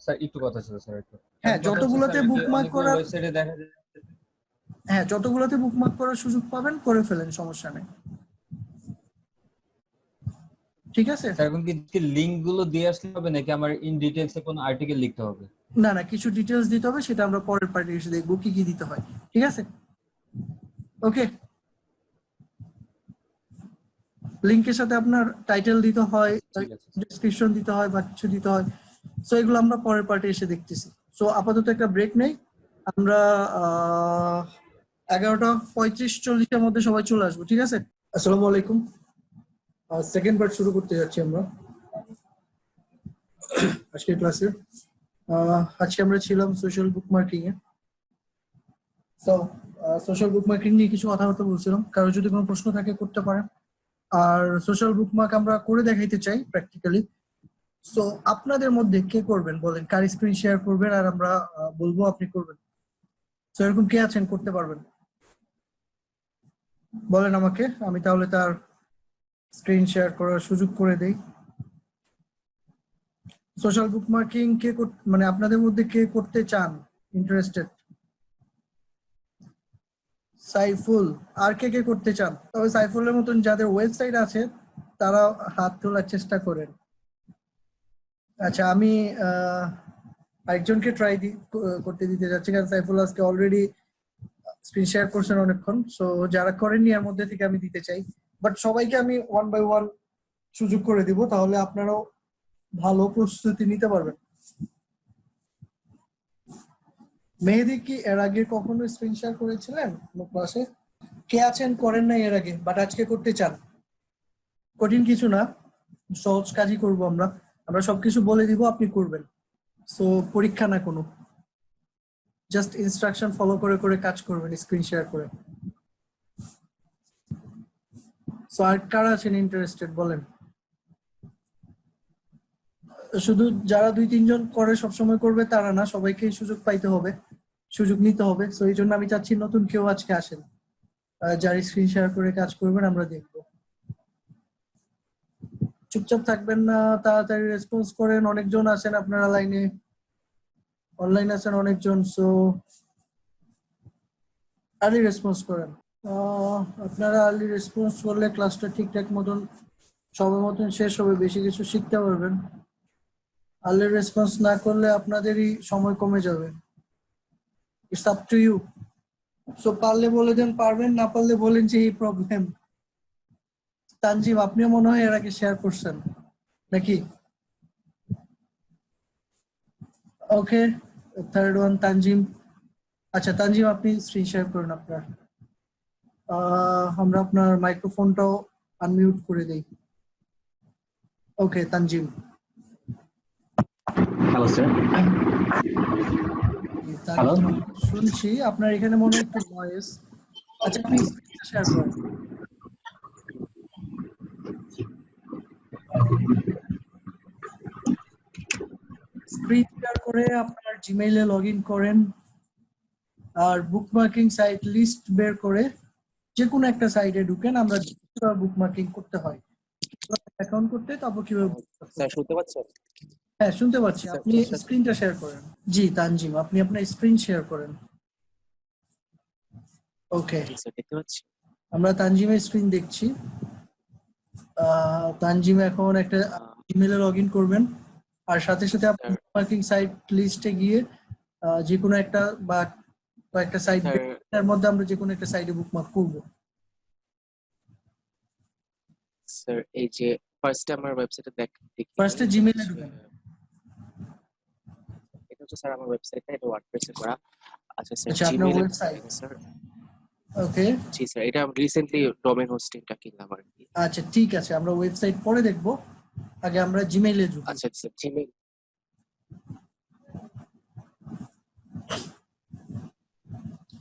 স্যার একটু কথা ছিল স্যার, একটু হ্যাঁ, এখন কথা হচ্ছে স্যার যতগুলোতে এই যে বুকমার্ক অনেকগুলো করা, ওয়েবসাইটে দেখা যায়। হ্যাঁ যতগুলোতে বুকমার্ক করার সুযোগ পাবেন করে ফেলেন, সমস্যা নেই। ঠিক আছে? স্যার এখন কি লিংক গুলো দিয়ে আসলে হবে নাকি আমার ইন ডিটেইলস এ কোনো আর্টিকেল লিখতে হবে? না না, কিছু ডিটেলস দিতে হবে, সেটা আমরা পরের পার্টি এসে দেখবো কি কি দিতে হয়। ঠিক আছে? ওকে। লিংকের সাথে আপনার টাইটেল দিতে হয়, আচ্ছা ঠিক আছে স্যার। ডেসক্রিপশন দিতে হয় বা কিছু দিতে হয়, সো এগুলো আমরা পরের পার্টি এসে দেখতেছি। সো আপাতত একটা ব্রেক নেই, আমরা 11:35-40-এর মধ্যে সবাই চলে আসবো। ঠিক আছে? আসসালামু আলাইকুম। সেকেন্ড পার্ট শুরু করতে যাচ্ছি আমরা আজকের ক্লাসে। আজকে আমরা ছিলাম সোশ্যাল বুকমার্কিং এ। তো সোশ্যাল বুকমার্কিং নিয়ে কিছু কথাবার্তা বলছিলাম, কারো যদি কোনো প্রশ্ন থাকে করতে পারেন। আর সোশ্যাল বুকমার্ক আমরা করে দেখাইতে চাই প্র্যাকটিক্যালি। সো আপনাদের মধ্যে কে করবেন বলেন, কার স্ক্রিন শেয়ার করবেন আর আমরা বলবো আপনি করবেন। তো এরকম কে আছেন করতে পারবেন বলেন আমাকে, আমি তাহলে তার স্ক্রিন শেয়ার করার সুযোগ করে দেই। সোশ্যাল বুকমার্কিং কে মানে আপনাদের মধ্যে কে করতে চান, ইন্টারেস্টেড? সাইফুল, আর কে কে করতে চান? তবে সাইফুলের মতন যাদের ওয়েবসাইট আছে তারা হাত তোলার চেষ্টা করেন। আচ্ছা, আমি আরেকজনকে ট্রাই করতে দিতে যাচ্ছি, কারণ সাইফুল আজকে অলরেডি স্ক্রিন শেয়ার করছেন অনেকক্ষণ। সো যারা করেননি এর মধ্যে থেকে আমি দিতে চাই, বাট সবাইকে আমি 1 বাই 1 সুযোগ করে দিব, তাহলে আপনারাও ভালো প্রস্তুতি নিতে পারবেন। মেহেদি কি এর আগে কখনো স্ক্রিন শেয়ার করেছিলেন ক্লাসে? কে আছেন করেন নাই এর আগে বাট আজকে করতে চান? কঠিন কিছু না, সহজ কাজই করব আমরা। আমরা সবকিছু বলে দিব, আপনি করবেন। সো পরীক্ষা না কোনো, জাস্ট ইনস্ট্রাকশন ফলো করে করে কাজ করবেন স্ক্রিন শেয়ার করে। সো আর কারা আছেন ইন্টারেস্টেড বলেন? শুধু যারা 2-3 জন করে সবসময় করবে তারা না, সবাইকে সুযোগ পাইতে হবে, সুযোগ নিতে হবে। সো এই জন্য আমি চাচ্ছি নতুন কেউ আজকে আসেন, যারা স্ক্রিন শেয়ার করে কাজ করবেন আমরা দেখবো। চুপচাপ থাকবেন না, তাড়াতাড়ি রেসপন্স করেন। অনেকজন আছেন আপনারা লাইনে, অনলাইন আছেন অনেকজন, সো আর্লি রেসপন্স করেন। আপনারা আর্লি রেসপন্স করলে ক্লাসটা ঠিকঠাক মতন সময় মতন শেষ হবে, বেশি কিছু শিখতে পারবেন। আর্লি রেসপন্স না করলে আপনাদেরই সময় কমে যাবে। It's up to you. So পারলে বলে দেন পারবেন, না পারলে বলেন যে এই প্রবলেম। তানজিম, আপনিও মনে হয় এর আগে শেয়ার করছেন নাকি? ওকে, থার্ড ওয়ান তানজিম। আচ্ছা তানজিম, আপনি স্ক্রিন শেয়ার করুন আপনার। আমরা আপনার মাইক্রোফোনটাও আনমিউট করে দেই। Okay Tanzim. Hello sir. Hello. শুনছি, আপনার এখানে মনে হয় একটু নয়েজ। আচ্ছা আপনি স্ক্রিনটা শেয়ার করেন। স্ক্রিন শেয়ার করে আপনার জিমেইলে লগ ইন করেন। আর বুকমার্কিং সাইট লিস্ট বের করে যে কোনো একটা সাইটে ঢুকেন, আমরা বুকমার্কিং করতে হয় অ্যাকাউন্ট করতে, তারপর কিভাবে স্যার শুনতে পাচ্ছেন? হ্যাঁ শুনতে পাচ্ছি, স্যার, আপনি স্ক্রিনটা শেয়ার করেন। জি তানজিম, আপনি আপনার স্ক্রিন শেয়ার করেন। ওকে, জি স্যার দেখতে পাচ্ছি। আমরা তানজিমের স্ক্রিন দেখছি। তানজিম এখন একটা ইমেলে লগ ইন করবেন, আর সাথে সাথে আপনি স্যার, বুকমার্কিং সাইট লিস্টে গিয়ে যে কোনো একটা বা কয়েকটা সাইট, স্যার, এর মধ্যে আমরা যে কোনো একটা সাইটে বুকমার্ক করব। স্যার এই যে ফার্স্ট আমার ওয়েবসাইটে দেখি ফার্স্টে জিমেইলে ঢুকেন। এটা হচ্ছে স্যার আমার ওয়েবসাইটটা, এটা ওয়ার্ডপ্রেসে করা। আচ্ছা স্যার, আচ্ছা, আপনার জিমেইলে ওয়েবসাইট। স্যার। ওকে, জি স্যার, এটা রিসেন্টলি ডোমেইন হোস্টিংটা কিনলাম আর কি। আচ্ছা ঠিক আছে, আমরা ওয়েবসাইট পরে দেখব, আগে আমরা জিমেইলে ঢুকি। আচ্ছা স্যার, জিমেইল।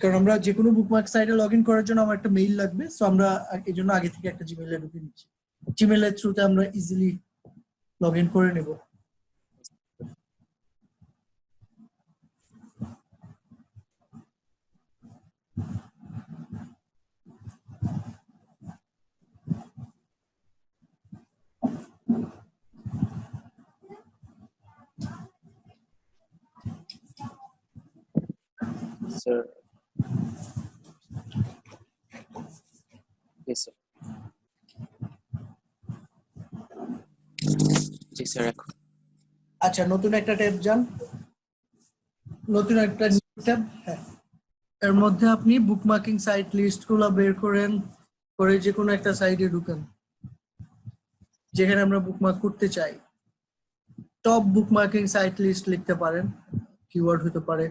কারণ আমরা যে কোনো বুকমার্ক সাইটে লগ ইন করার জন্য আমার একটা মেইল লাগবে, সো আমরা এই জন্য আগে থেকে একটা জিমেইলে ঢুকে নিচ্ছি। জিমেইলের থ্রুতে আমরা ইজিলি লগ ইন করে নেব। স্যার জি স্যার। জি স্যার, এখন আচ্ছা, নতুন একটা ট্যাব যান, নতুন একটা ট্যাব। হ্যাঁ, এর মধ্যে আপনি বুকমার্কিং সাইট লিস্ট গুলো বের করেন, করে যে কোনো একটা সাইটে ঢুকেন যেখানে আমরা বুকমার্ক করতে চাই। টপ বুকমার্কিং সাইট লিস্ট লিখতে পারেন, কিওয়ার্ড হতে পারে,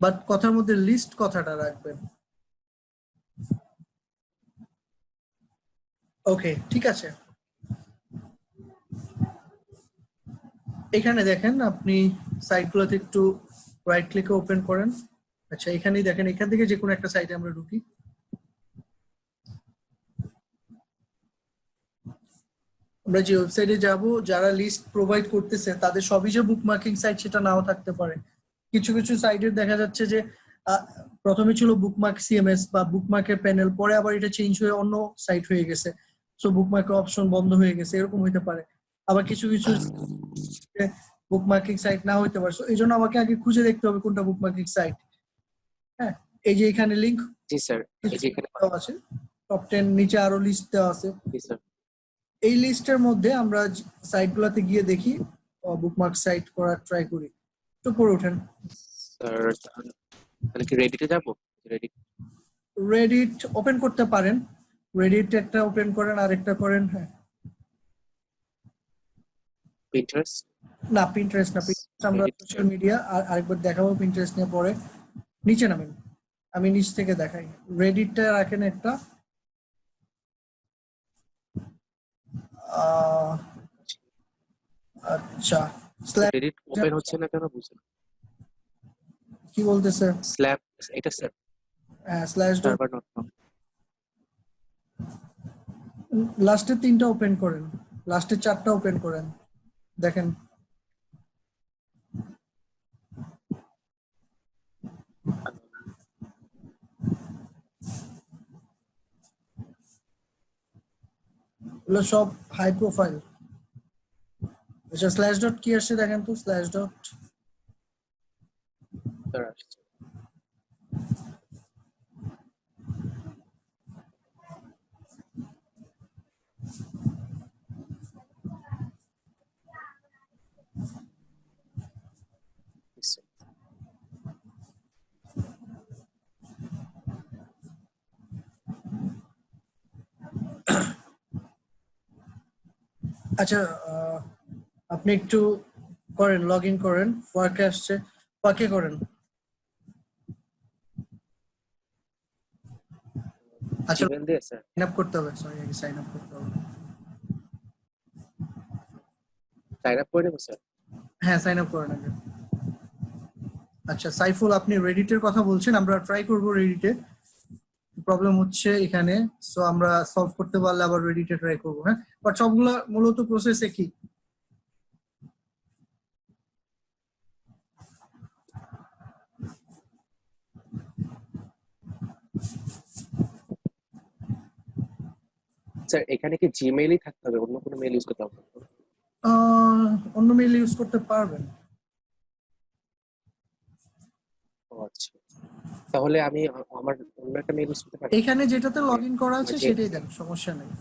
বাট কথার মধ্যে লিস্ট কথাটা রাখবেন। ওকে, ঠিক আছে। এখানে দেখেন, আপনি সাইটগুলোতে একটু রাইট ক্লিকে ওপেন করেন। আচ্ছা, এখানেই দেখেন, এখান থেকে যে কোনো একটা সাইটে আমরা ঢুকি। আমরা যে ওয়েবসাইটে যাব, যারা লিস্ট প্রোভাইড করতেছে তাদের সবই যে বুকমার্কিং সাইট সেটা নাও থাকতে পারে। কিছু কিছু সাইটের দেখা যাচ্ছে যে প্রথমে ছিল বুকমার্ক সিএমএস বা বুকমার্কের প্যানেল, পরে আবার এটা চেঞ্জ হয়ে অন্য সাইট হয়ে গেছে, সো বুকমার্কের অপশন বন্ধ হয়ে গেছে, এরকম হইতে পারে। আবার কিছু কিছু বুকমার্কিং সাইট না হইতে পারে, সো এই জন্য আমাকে আগে খুঁজে দেখতে হবে কোনটা বুকমার্কিং সাইট। হ্যাঁ, এই যে এখানে লিংক জি স্যার, এই যে এখানে আছে, টপ 10 নিচে আরো লিস্ট দেওয়া আছে। জি স্যার। এই লিস্টের মধ্যে আমরা সাইটগুলোতে গিয়ে দেখি, বুকমার্ক সাইট করার ট্রাই করি। তো পড়ে ওঠেন। স্যার তাহলে কি রেডিটে যাব? রেডিট রেডিট ওপেন করতে পারেন, রেডিট একটা ওপেন করেন, আরেকটা করেন। হ্যাঁ, পিন্টারেস্ট না পিন্টারেস্ট না, পিন্টারেস্ট আমরা সোশ্যাল মিডিয়া, আর আরেকবার দেখাবো পিন্টারেস্ট নিয়ে পরে। নিচে নামেন, আমি নিচ থেকে দেখাই। রেডিটটা রাখেন একটা। আচ্ছা, রেডিট ওপেন হচ্ছে না কেন বুঝুন? কি বলতেছে? স্ল্যাব এটা স্যার, হ্যাঁ, slash dot server not found. লাস্টের 3টা ওপেন করেন, লাস্টের 4টা ওপেন করেন, দেখেন। এগুলো সব হাই প্রোফাইল। আচ্ছা, স্ল্যাশ ডট কি আসছে দেখেন তো, স্ল্যাশ ডট। স্যার আসছে। আচ্ছা, আপনি একটু করেন, লগ ইন করেন, ওয়ার্কে আসছে, ওয়ার্কে করেন। আচ্ছা, জিমেল দিয়ে স্যার। সাইন আপ করতে হবে, সরি, আগে সাইন আপ করতে হবে। সাইন আপ করে নেবো স্যার। হ্যাঁ, সাইন আপ করেন আগে। আচ্ছা সাইফুল, আপনি রেডিটের কথা বলছেন, আমরা ট্রাই করব রেডিটে। প্রবলেম হচ্ছে এখানে, সো আমরা সলভ করতে পারলে আবার রেডিটে ট্রাই করব। হ্যাঁ, বাট সবগুলো মূলত প্রসেস একই। স্যার এখানে কি জিমেইলই থাকতে হবে, অন্য কোনো মেইল ইউজ করতে হবে না? অন্য মেইল ইউজ করতে পারবেন। ও আচ্ছা, তাহলে আমি আমার অন্য একটা মেইল ইউজ করতে পারি? এখানে যেটাতে লগ ইন করা আছে আমার যে সেটাই দেন, সমস্যা নেই।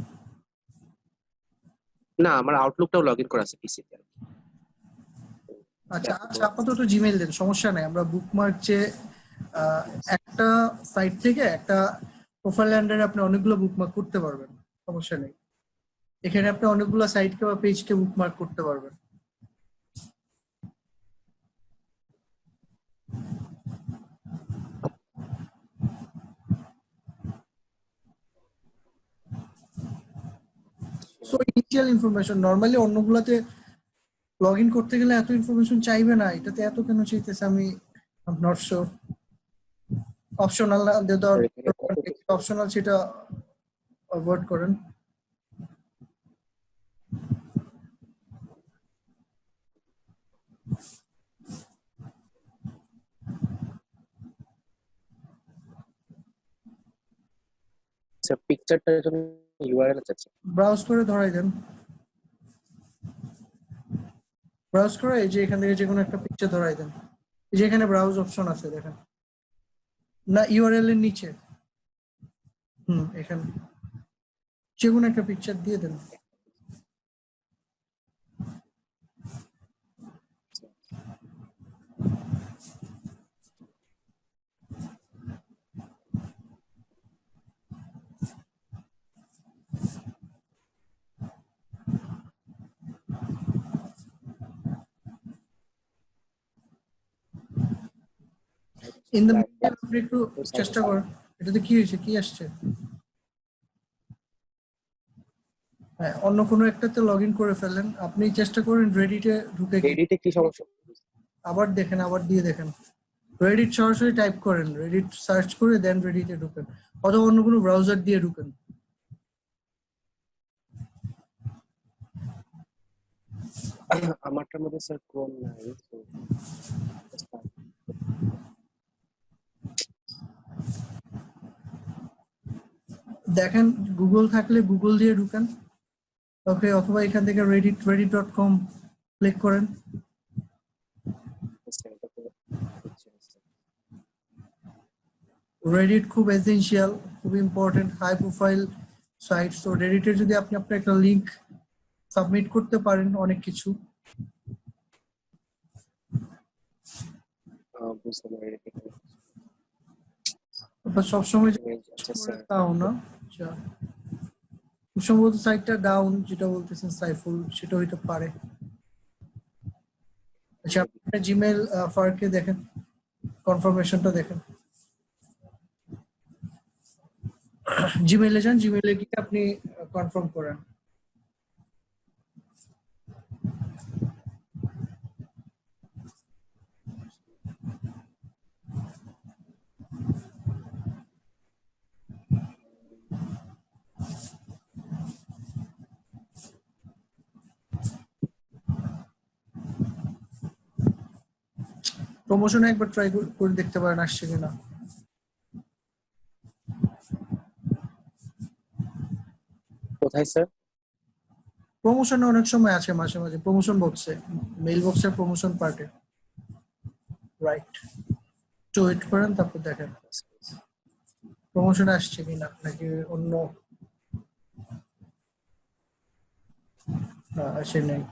না, আমার আউটলুকটাও লগ ইন করা আছে পিসিতে। আচ্ছা আচ্ছা, আপাতত জিমেইল দেন, সমস্যা নেই। আমরা বুকমার্ক যে আহ, একটা সাইট থেকে একটা প্রোফাইল আন্ডারে আপনি অনেকগুলো বুকমার্ক করতে পারবেন, সমস্যা নেই। এখানে আপনি অনেকগুলো সাইটকে বা পেজকে বুকমার্ক করতে পারবেন। সো ইনিশিয়াল ইনফরমেশন নরমালি অন্যগুলোতে লগ ইন করতে গেলে এত ইনফরমেশন চাইবে না, এটাতে এত কেন চাইতেছে আমি নট শিওর। অপশনাল স্যার এখানে কত অপশনাল সেটা অ্যাভয়েড করেন। স্যার পিকচারটার জন্য ইউআরএল আছে? ব্রাউজ করে ধরাই দেন, ব্রাউজ করে এই যে এখান থেকে যে কোনো একটা পিকচার ধরাই দেন। এই যে এখানে ব্রাউজ অপশন আছে দেখেন, না ইউআরএল এর নিচে, এখানে যে কোনো একটা পিকচার দিয়ে দেন। ইন দ্য মিডিয়াম আপনি একটু চেষ্টা করেন, এটাতে কি হয়েছে, কি আসছে। হ্যাঁ, অন্য কোনো একটাতে লগ ইন করে ফেলেন, আপনি চেষ্টা করেন রেডিটে ঢুকে গিয়ে রেডিটে কি সমস্যা? আবার দেখেন, আবার দিয়ে দেখেন। রেডিট সরাসরি টাইপ করেন, রেডিট সার্চ করে দেন রেডিটে ঢুকেন, অথবা অন্য কোনো ব্রাউজার দিয়ে ঢুকেন। আমারটার মধ্যে স্যার ক্রোম নাই, তো দেখেন গুগল থাকলে গুগল দিয়ে ঢুকেন, ওকে, অথবা এখান থেকে reddit.com ক্লিক করেন। স্যার এটা তো হচ্ছে না, স্যার। রেডিট খুব এসেনশিয়াল, খুব important, high profile site. So রেডিটে যদি আপনি আপনার একটা লিংক সাবমিট করতে পারেন অনেক কিছু। বুঝতে পারি। আপনার সবসময় যে আচ্ছা করে স্যার, তাও না। আচ্ছা, খুব সম্ভবত সাইটটা ডাউন, যেটা বলতেছেন সাইফুল, সেটা হইতে পারে। আচ্ছা, আপনি জিমেল ফারকে দেখেন, কনফার্মেশনটা দেখেন। জিমেইলে যান, জিমেইলে গিয়ে আপনি কনফার্ম করেন। প্রমোশনে একবার ট্রাই করে দেখতে পারেন আসছে কিনা। কোথায় স্যার? প্রমোশনে অনেক সময় আছে, মাঝে মাঝে প্রমোশন বক্সে, মেইল বক্সের প্রমোশন পার্টে, রাইট। তো ওয়েট করেন, তারপর দেখেন প্রমোশন আসছে কিনা, নাকি অন্য আসে নাই।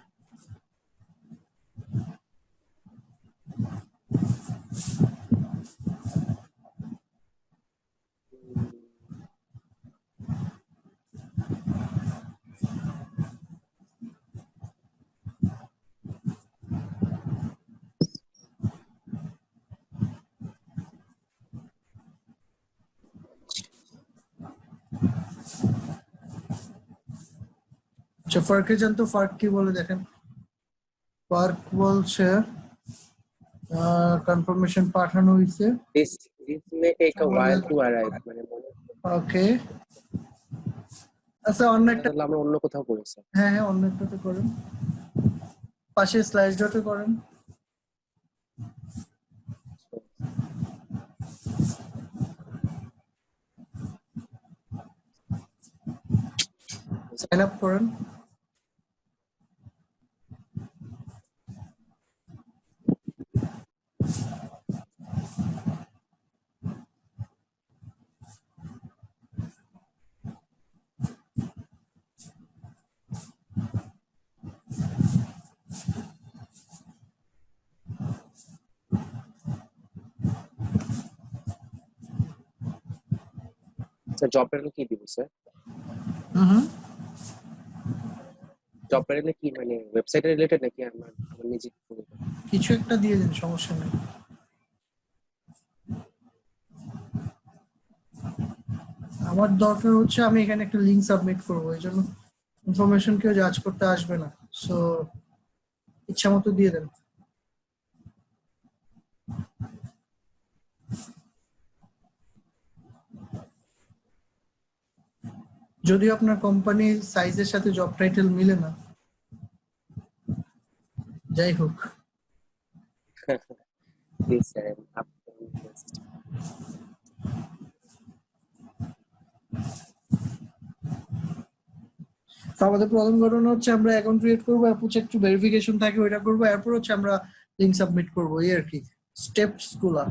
আচ্ছা, ফার্কে যান তো, ফার্ক কি বলে দেখেন। ফার্ক বলছে কনফার্মেশন পাঠানো হয়েছে। This may take a while to arrive, মানে মনে ওকে, আচ্ছা অন্য একটা, তাহলে আমরা অন্য কোথাও করি স্যার। হ্যাঁ হ্যাঁ অন্য একটাতে করেন, পাশে স্লাইস ডটে করেন। সাইন আপ করেন। স্যার জব প্যানেলে কি দিব স্যার? হুম। জব প্যানেলে কি মানে ওয়েবসাইটের রিলেটেড নাকি আমার আমার নিজে? কিছু একটা দিয়ে দিন, সমস্যা নেই। আমার দরকার হচ্ছে আমি এখানে একটা লিংক সাবমিট করবো, এই জন্য ইনফরমেশন কেউ জাজ করতে আসবে না, সো ইচ্ছা মতো দিয়ে দেন। যদিও আপনার কোম্পানির সাইজের সাথে জব টাইটেল মিলে না, যাই হোক। প্লিজ স্যার তো আমাদের প্রথম ঘটনা হচ্ছে আমরা অ্যাকাউন্ট ক্রিয়েট করবো, এরপর হচ্ছে একটু ভেরিফিকেশন থাকে ওইটা করবো, এরপর হচ্ছে আমরা লিংক সাবমিট করবো, এই আর কি স্টেপস গুলা।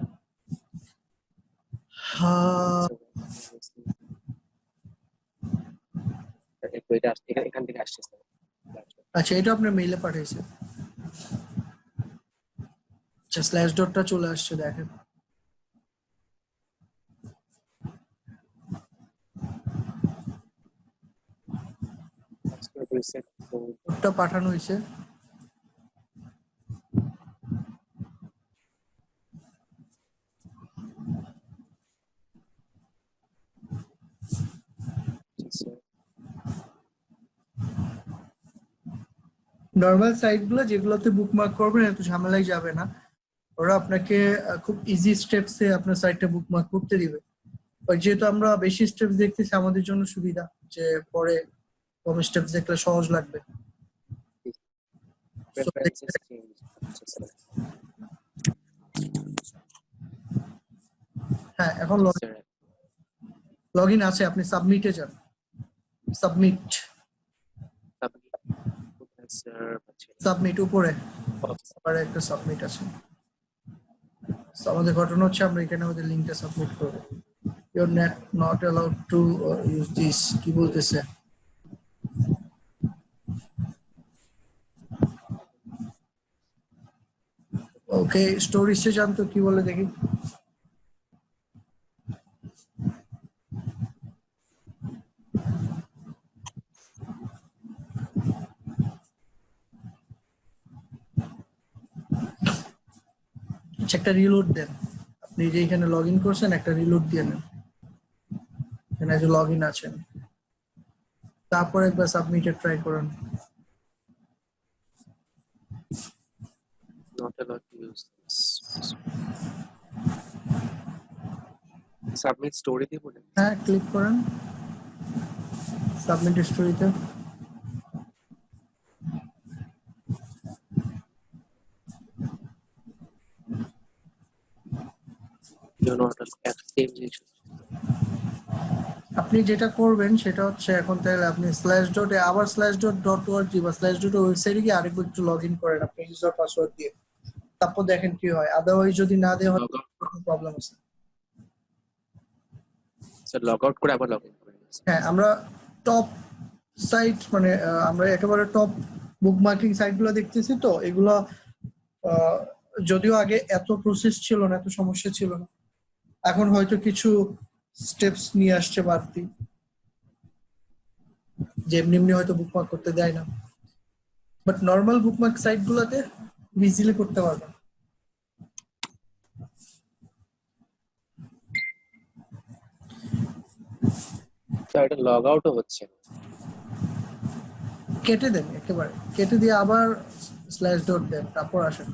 এখান থেকে আসছে স্যার। আচ্ছা, এটা আপনার মেইলে পাঠিয়েছে। আচ্ছা, স্ল্যাশ ডটটা চলে আসছে, দেখেন। ওটা পাঠানো হয়েছে। নর্মাল সাইট গুলো যেগুলোতে বুকমার্ক করবেন এত ঝামেলাই যাবে না, ওরা আপনাকে খুব ইজি স্টেপসে আপনার সাইটটা বুকমার্ক করতে দিবে। যেহেতু আমরা বেশি স্টেপস দেখতেছি আমাদের জন্য সুবিধা, যে পরে কম স্টেপস দেখলে সহজ লাগবে। হ্যাঁ, এখন লগ ইন আছে, আপনি সাবমিটে যান। সাবমিট সাবমিট উপরে আরে একটা সাবমিট আছে। আমাদের ঘটনা হচ্ছে আমরা এখানে আমাদের লিংকটা সাবমিট করব। Your net not allowed to use this, কি বলতেছে? ওকে, স্টোরেজে যান তো কি বলে দেখি। একটা রিলোড দেন, আপনি যে এখানে লগ ইন করছেন একটা রিলোড দিয়ে নেন, এখানে যে লগ ইন আছেন, তারপর একবার সাবমিটে ট্রাই করুন। not allowed to use this. Submit story দিব না? হ্যাঁ, ক্লিক করেন সাবমিট স্টোরিতে। You're not active. আপনি যেটা করবেন সেটা হচ্ছে এখন তাহলে আপনি স্ল্যাশ ডটে আবার স্ল্যাশ ডট ডট ওআরজি বা স্ল্যাশ ডট ওয়েবসাইটে গিয়ে আরেকবার একটু লগ ইন করেন আপনি ইউজার পাসওয়ার্ড দিয়ে, তারপর দেখেন কি হয়। আদারওয়াইজ যদি না দেওয়া হয় প্রবলেম আছে। স্যার লগ আউট করে আবার লগ ইন করে নিন। হ্যাঁ, আমরা টপ সাইট মানে আমরা একেবারে টপ বুকমার্কিং সাইটগুলো দেখতেছি, তো এগুলো যদিও আগে এত প্রসেস ছিল না, এত সমস্যা ছিল না, এখন হয়তো কিছু স্টেপস নিয়ে আসছে বাড়তি, যে এমনি এমনি হয়তো বুকমার্ক করতে দেয় না, বাট নর্মাল বুকমার্ক সাইটগুলোতে ইজিলি করতে পারবেন। স্যার এটা লগ আউটও হচ্ছে, কেটে দেন, একেবারে কেটে দিয়ে আবার স্ল্যাশ ডট দেন, তারপর আসেন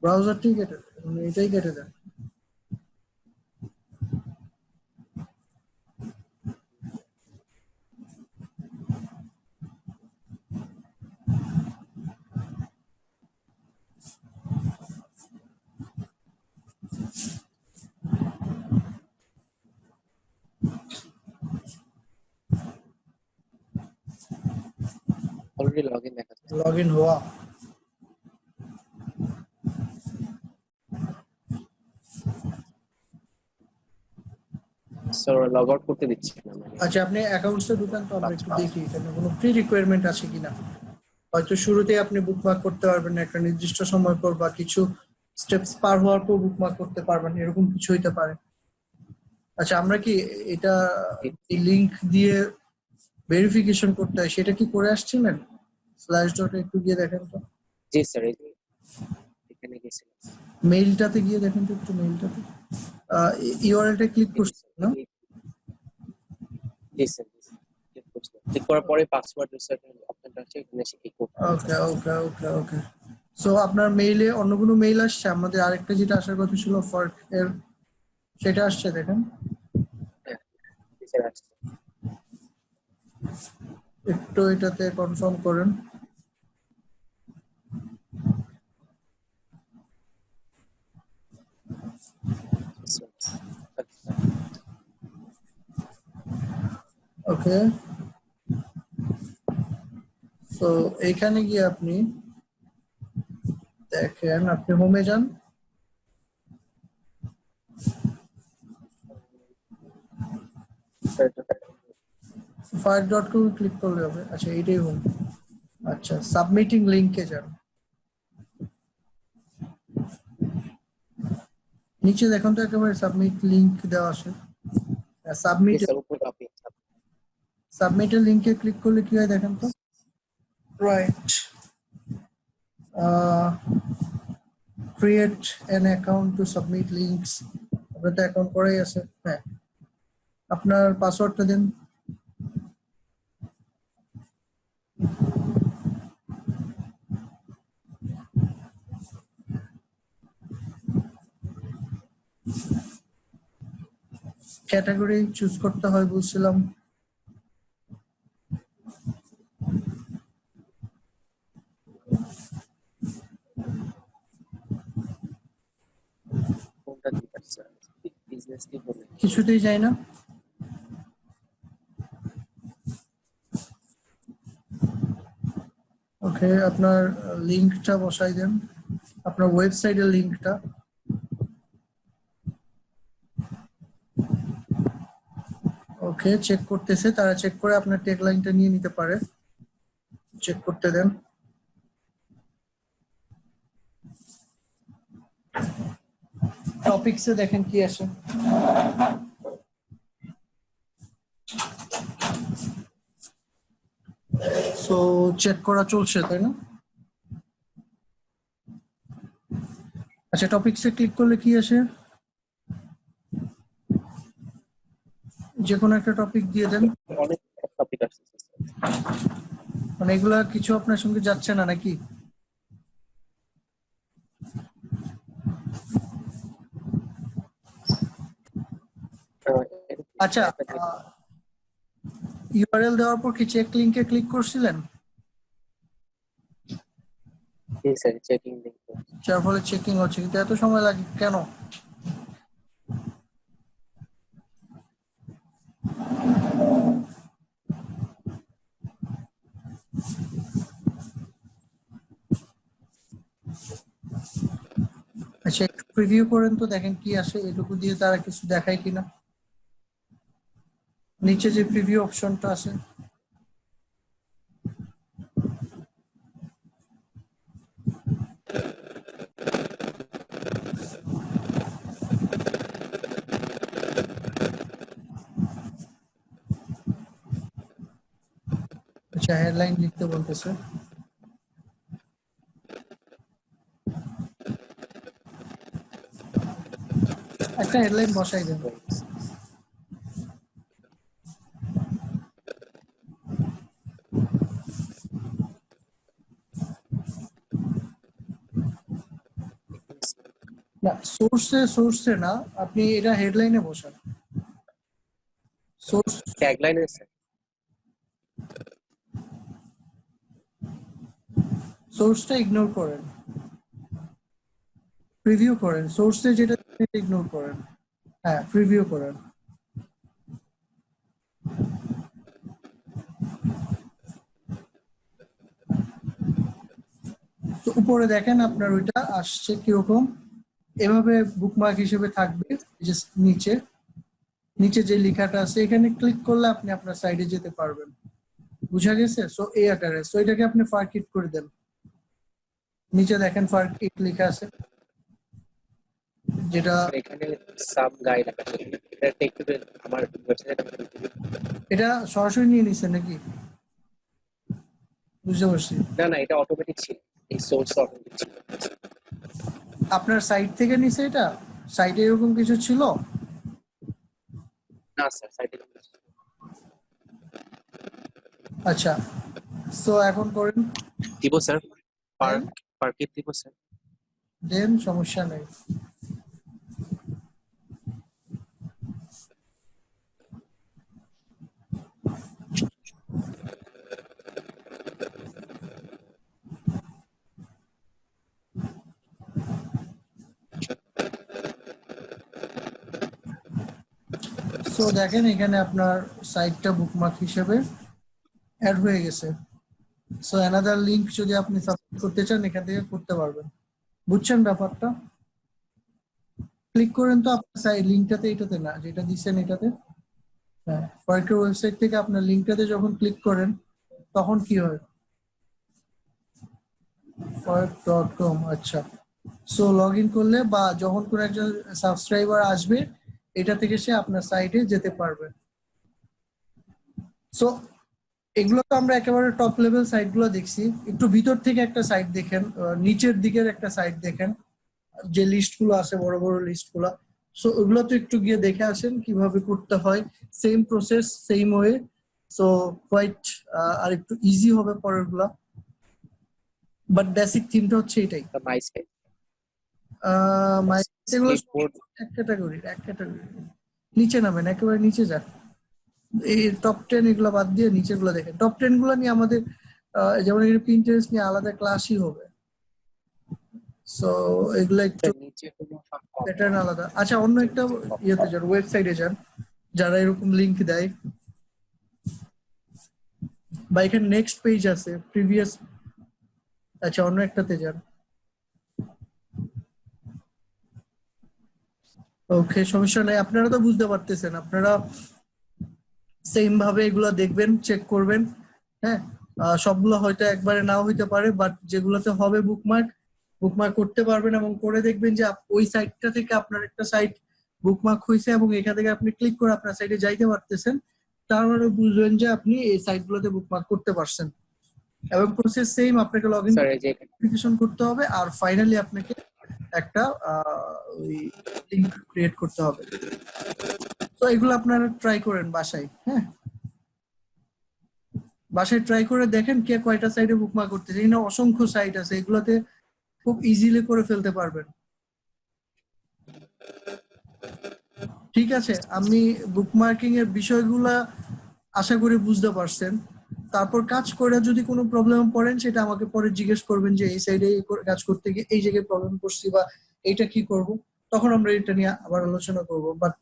ব্রাউজারটি কেটে দেন, এটাই কেটে দেন। অলরেডি লগ ইন দেখাচ্ছে। লগ ইন হওয়া। স্যার লগ আউট করতে দিচ্ছে না মানে। আচ্ছা, আপনি অ্যাকাউন্টসে ঢুকান তো আমরা একটু দেখি এখানে কোনো প্রি রিকোয়ারমেন্ট আছে কিনা। হয়তো শুরুতেই আপনি বুকমার্ক করতে পারবেন না, একটা নির্দিষ্ট সময় পর বা কিছু স্টেপস পার হওয়ার পর বুকমার্ক করতে পারবেন, এরকম কিছু হইতে পারে। আচ্ছা, আমরা কি এটা লিংক দিয়ে ভেরিফিকেশন করতে হয় সেটা কি করে আসছিলেন? স্ল্যাশ ডট একটু গিয়ে দেখেন তো, জি স্যার, এই যে এখানে গেছিলাম। মেইলটাতে গিয়ে দেখেন তো একটু, মেইলটাতে ইউআরএলটা ক্লিক করছেন না? জি স্যার, ক্লিক করছিলাম। ক্লিক করার পরে পাসওয়ার্ড রিসেট অপশনটা আছে, এখানে এসে ক্লিক করতে হবে। ওকে ওকে ওকে ওকে। সো আপনার মেইলে অন্য কোনো মেইল আসছে? আমাদের আরেকটা যেটা আসার কথা ছিল ফর্ক এর, সেটা আসছে দেখেন। হ্যাঁ, জি স্যার আসছে। একটু এটাতে কনফার্ম করেন। ওকে, তো এইখানে গিয়ে আপনি দেখেন, আপনি হোমে যান। fire.com ক্লিক করলে হবে। আচ্ছা, এইটাই হোম। আচ্ছা, সাবমিটিং লিংকে যান। নিচে দেখুন তো একেবারে সাবমিট লিংক দেওয়া আছে। জি সাবমিট, স্যার, উপরে আপনি সাবমিটের লিংকে ক্লিক করলে কি হয় দেখেন তো। Right, create an account to submit links. আপনার তো অ্যাকাউন্ট করাই আছে। হ্যাঁ, আপনার পাসওয়ার্ডটা দেন। ক্যাটাগরি চুজ করতে হয় বলছিলাম। কোনটা দিবেন স্যার? বিজনেস কি বলে? কিছুতেই যায় না। ওকে, আপনার লিংকটা বসাই দেন, আপনার ওয়েবসাইটের লিংকটা। ওকে, চেক করতেছে, তারা চেক করে আপনার টেক লাইনটা নিয়ে নিতে পারে। চেক করতে দেন। টপিকসে দেখেন কি আসে। সো চেক করা চলছে, তাই না? আচ্ছা, টপিকসে ক্লিক করলে কি আসে? যে কোনো একটা টপিক দিয়ে দেন। অনেক টপিক আসছে স্যার। মানে এগুলা কিছু আপনার সঙ্গে যাচ্ছে না নাকি? আচ্ছা, ইউআরএল দেওয়ার পর কি চেক লিংকে ক্লিক করছিলেন? জি স্যার, চেকিং লিংক। যার ফলে চেকিং হচ্ছে, কিন্তু এত সময় লাগে কেন? আচ্ছা, একটু প্রিভিউ করেন তো, দেখেন কি আসে, এটুকু দিয়ে তারা কিছু দেখায় কিনা। নিচে যে প্রিভিউ অপশনটা আছে, আচ্ছা হেডলাইন লিখতে বলতেছে। একটা হেডলাইন বসাই দেন। না, সোর্সে না, আপনি এটা হেডলাইনে বসান। সোর্স, ট্যাগলাইন আছে। সোর্সটা ইগনোর করেন, প্রিভিউ করেন। সোর্সে যেটা ইগনোর করেন, হ্যাঁ প্রিভিউ করেন। পরে দেখেন আপনার ওইটা আসছে কিরকম, এভাবে বুকমার্ক হিসেবে থাকবে। যে নিচে নিচে যে লেখাটা আছে এখানে ক্লিক করলে আপনি আপনার সাইডে যেতে পারবেন। বুঝা গেছে? সো এই আকারে, সো এটাকে আপনি ফার্কিট করে দেন। নিচে দেখেন ফার্কিট লেখা আছে, যেটা স্যার এখানে সাব গাইড আছে, এটা একটু আমার ওয়েবসাইটে এটা সরাসরি নিয়ে নিছে নাকি? বুঝতে পারছি। না না, এটা অটোমেটিক ছিল, এই সোর্স অটোমেটিক ছিল। আপনার সাইট থেকে নিছে এটা? সাইটে এরকম কিছু ছিল? না স্যার, সাইটে আচ্ছা, সো এখন করেন, দিব স্যার, পার্কিট দিব স্যার। দেন, সমস্যা নেই। সো দেখেন এখানে আপনার সাইটটা বুকমার্ক হিসেবে অ্যাড হয়ে গেছে। সো অ্যানাদার লিংক যদি আপনি সাবমিট করতে চান এখান থেকে করতে পারবেন। বুঝছেন ব্যাপারটা? ক্লিক করেন তো আপনার সাইট লিংকটাতে, এটাতে না যেটা দিচ্ছেন এটাতে। হ্যাঁ, ফরেক্টের ওয়েবসাইট থেকে আপনার লিংকটাতে যখন ক্লিক করেন তখন কি হয়? forex.com। আচ্ছা, সো লগ ইন করলে বা যখন কোনো একজন সাবস্ক্রাইবার আসবে এটা থেকে সে আপনার সাইটে যেতে পারবে। সো এগুলো তো আমরা একেবারে টপ লেভেল সাইট গুলো দেখছি। একটু ভিতর থেকে একটা সাইট দেখেন, নিচের দিকের একটা সাইট দেখেন, যে লিস্ট গুলো আছে বড় বড় লিস্ট গুলো। সো ওগুলো তো একটু গিয়ে দেখে আসেন কিভাবে করতে হয়। Same process, same way. So quite আর একটু ইজি হবে পরের গুলা, বাট বেসিক থিমটা হচ্ছে এটাই। মাইস্পেস এগুলো ক্লিপবোর্ড এক ক্যাটাগরি, এক ক্যাটাগরি। নিচে নামেন, একেবারে নিচে যান। এই টপ 10 এগুলো বাদ দিয়ে নিচে গুলো দেখেন। টপ 10 গুলো নিয়ে আমাদের যেমন এখানে পিন্টারেস্ট নিয়ে আলাদা ক্লাসই হবে। সো এগুলো একটু নিচে প্যাটার্ন আলাদা। আচ্ছা, অন্য একটা ইয়েতে যান, ওয়েবসাইটে যান যারা এরকম লিংক দেয়, বা এখানে নেক্সট পেজ আছে, প্রিভিয়াস। আচ্ছা, অন্য একটাতে যান। ওকে, সমস্যা নাই। আপনারা তো বুঝতে পারতেছেন, আপনারা সেম ভাবে এগুলো দেখবেন, চেক করবেন। হ্যাঁ, সবগুলো হয়তো একবারে নাও হইতে পারে, বাট যেগুলোতে হবে বুকমার্ক, বুকমার্ক করতে পারবেন এবং করে দেখবেন যে ওই সাইটটা থেকে আপনার একটা সাইট বুকমার্ক হয়েছে এবং এখান থেকে আপনি ক্লিক করে আপনার সাইটে যাইতে পারতেছেন। তার মানে বুঝবেন যে আপনি এই সাইটগুলোতে বুকমার্ক করতে পারছেন। এবং প্রসেস সেম, আপনাকে লগ ইন স্যার এই যে ভেরিফিকেশন করতে হবে আর ফাইনালি আপনাকে একটা ওই লিংক ক্রিয়েট করতে হবে। তো এগুলো আপনারা ট্রাই করেন বাসায়। হ্যাঁ, বাসায় ট্রাই করে দেখেন কে কয়টা সাইটে বুকমার্ক করতেছে। এখানে অসংখ্য সাইট আছে, এগুলোতে খুব ইজিলি করে ফেলতে পারবেন। ঠিক আছে, আমি বুকমার্কিং এর বিষয়গুলা আশা করি বুঝতে পারছেন। তারপর কাজ করে যদি কোনো প্রবলেম পড়েন সেটা আমাকে পরে জিজ্ঞেস করবেন যে এই সাইডে কাজ করতে গিয়ে এই জায়গায় প্রবলেম পড়ছি বা এইটা কি করব, তখন আমরা এটা নিয়ে আবার আলোচনা করব। বাট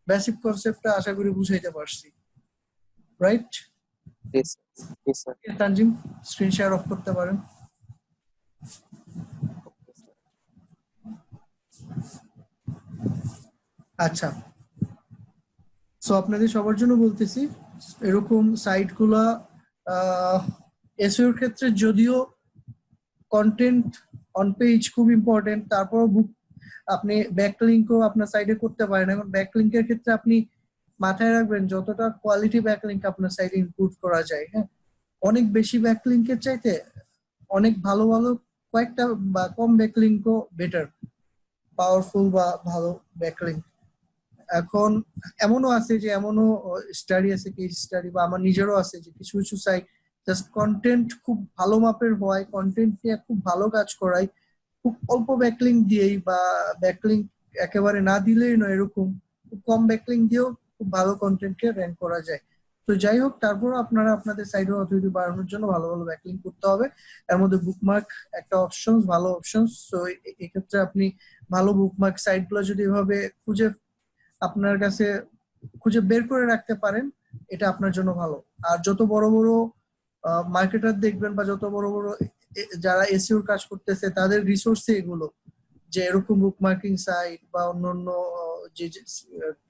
বেসিক কনসেপ্টটা আশা করি বুঝাইতে পারছি, right? Sir Tanzim, screen share off করতে পারেন। আচ্ছা, সো আপনাদের সবার জন্য বলতেছি, এরকম সাইটগুলা এসইওর ক্ষেত্রে যদিও কন্টেন্ট অন পেজ খুব ইম্পর্টেন্ট, তারপর আপনি ব্যাকলিংকও আপনার সাইডে করতে পারেন। এখন ব্যাকলিংকের ক্ষেত্রে আপনি মাথায় রাখবেন যতটা কোয়ালিটি ব্যাকলিংক আপনার সাইডে ইনক্লুড করা যায়, হ্যাঁ, অনেক বেশি ব্যাকলিংকের চাইতে অনেক ভালো ভালো কয়েকটা বা কম ব্যাকলিংকও বেটার, পাওয়ারফুল বা ভালো ব্যাকলিংক। এখন এমনও আছে যে এমনও স্টাডি আছে, কেস স্টাডি বা আমার নিজেরও আছে যে কিছু কিছু সাইট জাস্ট কন্টেন্ট খুব ভালো মাপের হয়, কন্টেন্ট নিয়ে খুব ভালো কাজ করায়, খুব অল্প ব্যাকলিংক দিয়েই বা ব্যাকলিংক একেবারে না দিলেই নয়, এরকম খুব কম ব্যাকলিংক দিয়েও খুব ভালো কন্টেন্টকে র্যাঙ্ক করা যায়। তো যাই হোক, তারপর আপনারা আপনাদের সাইডের অথরিটি বাড়ানোর জন্য ভালো ভালো ব্যাকলিংক করতে হবে। এর মধ্যে বুকমার্ক একটা অপশন, ভালো অপশন। তো এক্ষেত্রে আপনি ভালো বুকমার্ক সাইটগুলো যদি এভাবে খুঁজে আপনার কাছে খুঁজে বের করে রাখতে পারেন, এটা আপনার জন্য ভালো। আর যত বড় বড় মার্কেটার দেখবেন বা যত বড় বড় যারা এসইওর কাজ করতেছে তাদের রিসোর্সে এগুলো, যে এরকম বুকমার্কিং সাইট বা অন্যান্য যে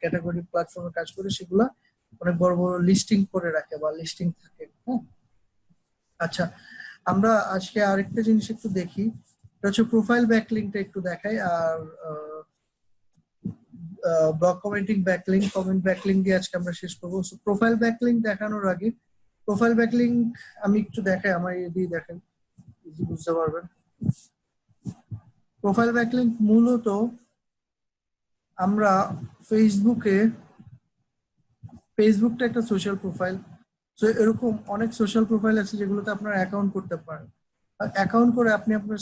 ক্যাটাগরি প্ল্যাটফর্মে কাজ করে সেগুলা অনেক বড় বড় লিস্টিং করে রাখে বা লিস্টিং থাকে। হ্যাঁ, আচ্ছা, আমরা আজকে আরেকটা জিনিস একটু দেখি, এটা হচ্ছে প্রোফাইল ব্যাকলিংটা একটু দেখাই, আর block commenting backlink, comment backlink দিয়ে আজকে আমরা শেষ করবো। প্রোফাইল ব্যাকলিং দেখানোর আগে প্রোফাইল ব্যাকলিং আমি একটু দেখাই, আমার এই দিয়ে দেখেন, বুঝতে পারবেন। প্রোফাইল ব্যাকলিং মূলত আমরা ফেসবুকটা একটা সোশ্যাল প্রোফাইল, তো এরকম অনেক সোশ্যাল প্রোফাইল আছে যেগুলোতে আপনার অ্যাকাউন্ট করতে পারেন। অ্যাকাউন্ট করে আপনি আপনার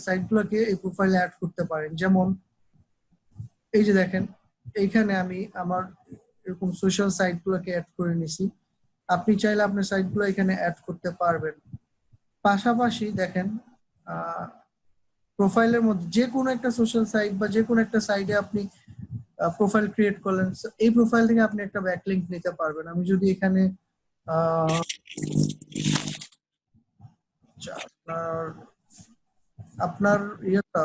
সাইটগুলোকে এই প্রোফাইলে অ্যাড করতে পারেন। যেমন এই যে দেখেন, এইখানে আমি আমার এরকম সোশ্যাল সাইটগুলোকে অ্যাড করে নিছি। আপনি চাইলে আপনার সাইটগুলো এখানে অ্যাড করতে পারবেন। পাশাপাশি দেখেন, প্রোফাইলের মধ্যে যে কোনো একটা সোশ্যাল সাইট বা যে কোনো একটা সাইটে আপনি প্রোফাইল ক্রিয়েট করলেন, এই প্রোফাইল থেকে আপনি একটা ব্যাকলিংক নিতে পারবেন। আমি যদি এখানে আপনার ইয়েটা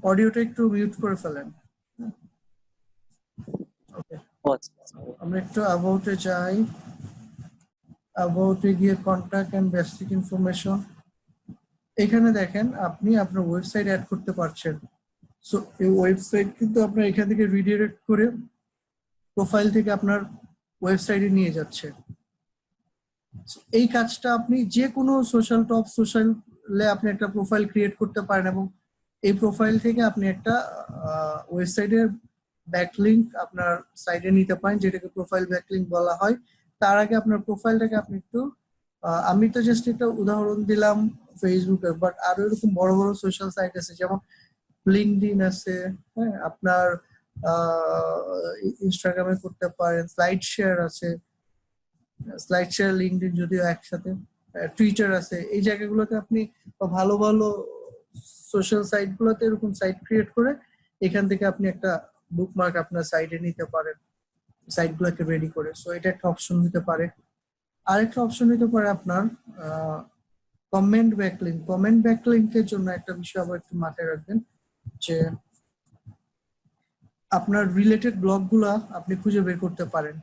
অডিওটা একটু মিউট করে ফেলেন। ওকে, আমরা একটু অ্যাবাউটে যাই। অ্যাবাউটে গিয়ে কন্টাক্ট এন্ড বেসিক ইনফরমেশন, এখানে দেখেন আপনি আপনার ওয়েবসাইট অ্যাড করতে পারছেন। সো এই ওয়েবসাইট কিন্তু আপনার এখান থেকে রিডিরেক্ট করে প্রোফাইল থেকে আপনার ওয়েবসাইটে নিয়ে যাচ্ছে। এই কাজটা আপনি যে কোনো সোশ্যালে আপনি একটা প্রোফাইল ক্রিয়েট করতে পারেন এবং এই প্রোফাইল থেকে আপনি একটা ওয়েবসাইটের ব্যাকলিংক আপনার সাইটে নিতে পারেন, যেটাকে প্রোফাইল ব্যাকলিংক বলা হয়। তার আগে আপনার প্রোফাইলটাকে আপনি একটু আমি তো জাস্ট একটা উদাহরণ দিলাম ফেসবুকের, বাট আরো এরকম বড় বড় সোশ্যাল সাইট আছে, যেমন লিঙ্কডইন আছে, হ্যাঁ, আপনার ইনস্টাগ্রামে করতে পারেন, স্লাইড শেয়ার আছে, স্লাইড শেয়ার লিঙ্কডইন যদিও একসাথে, টুইটার আছে। এই জায়গাগুলোতে আপনি ভালো ভালো সোশ্যাল সাইট গুলোতে এরকম সাইট ক্রিয়েট করে এখান থেকে আপনি একটা বুকমার্ক আপনার সাইটে নিতে পারেন, সাইট গুলোকে রেডি করে। সো এটা একটা অপশন হতে পারে। আরেকটা অপশন হতে পারে আপনার কমেন্ট ব্যাকলিংক। কমেন্ট ব্যাকলিংকের জন্য একটা বিষয় আবার একটু মাথায় রাখবেন, যে আপনার রিলেটেড ব্লগগুলা আপনি খুঁজে বের করতে পারেন।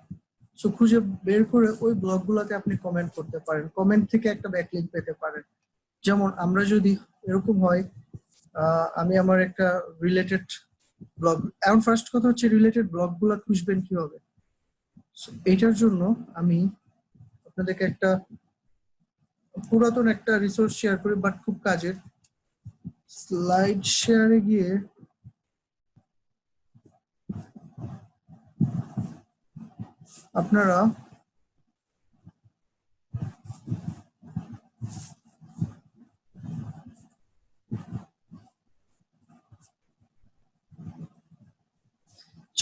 সো খুঁজে বের করে ওই ব্লগগুলোতে আপনি কমেন্ট করতে পারেন, কমেন্ট থেকে একটা ব্যাকলিংক পেতে পারেন। যেমন আমরা যদি এরকম হয়, আমি আমার একটা রিলেটেড ব্লগ, এখন ফার্স্ট কথা হচ্ছে রিলেটেড ব্লগগুলো খুঁজবেন কিভাবে। এইটার জন্য আমি আপনাদেরকে একটা পুরাতন একটা রিসোর্স শেয়ার করি, বাট খুব কাজের। স্লাইড শেয়ারে গিয়ে আপনারা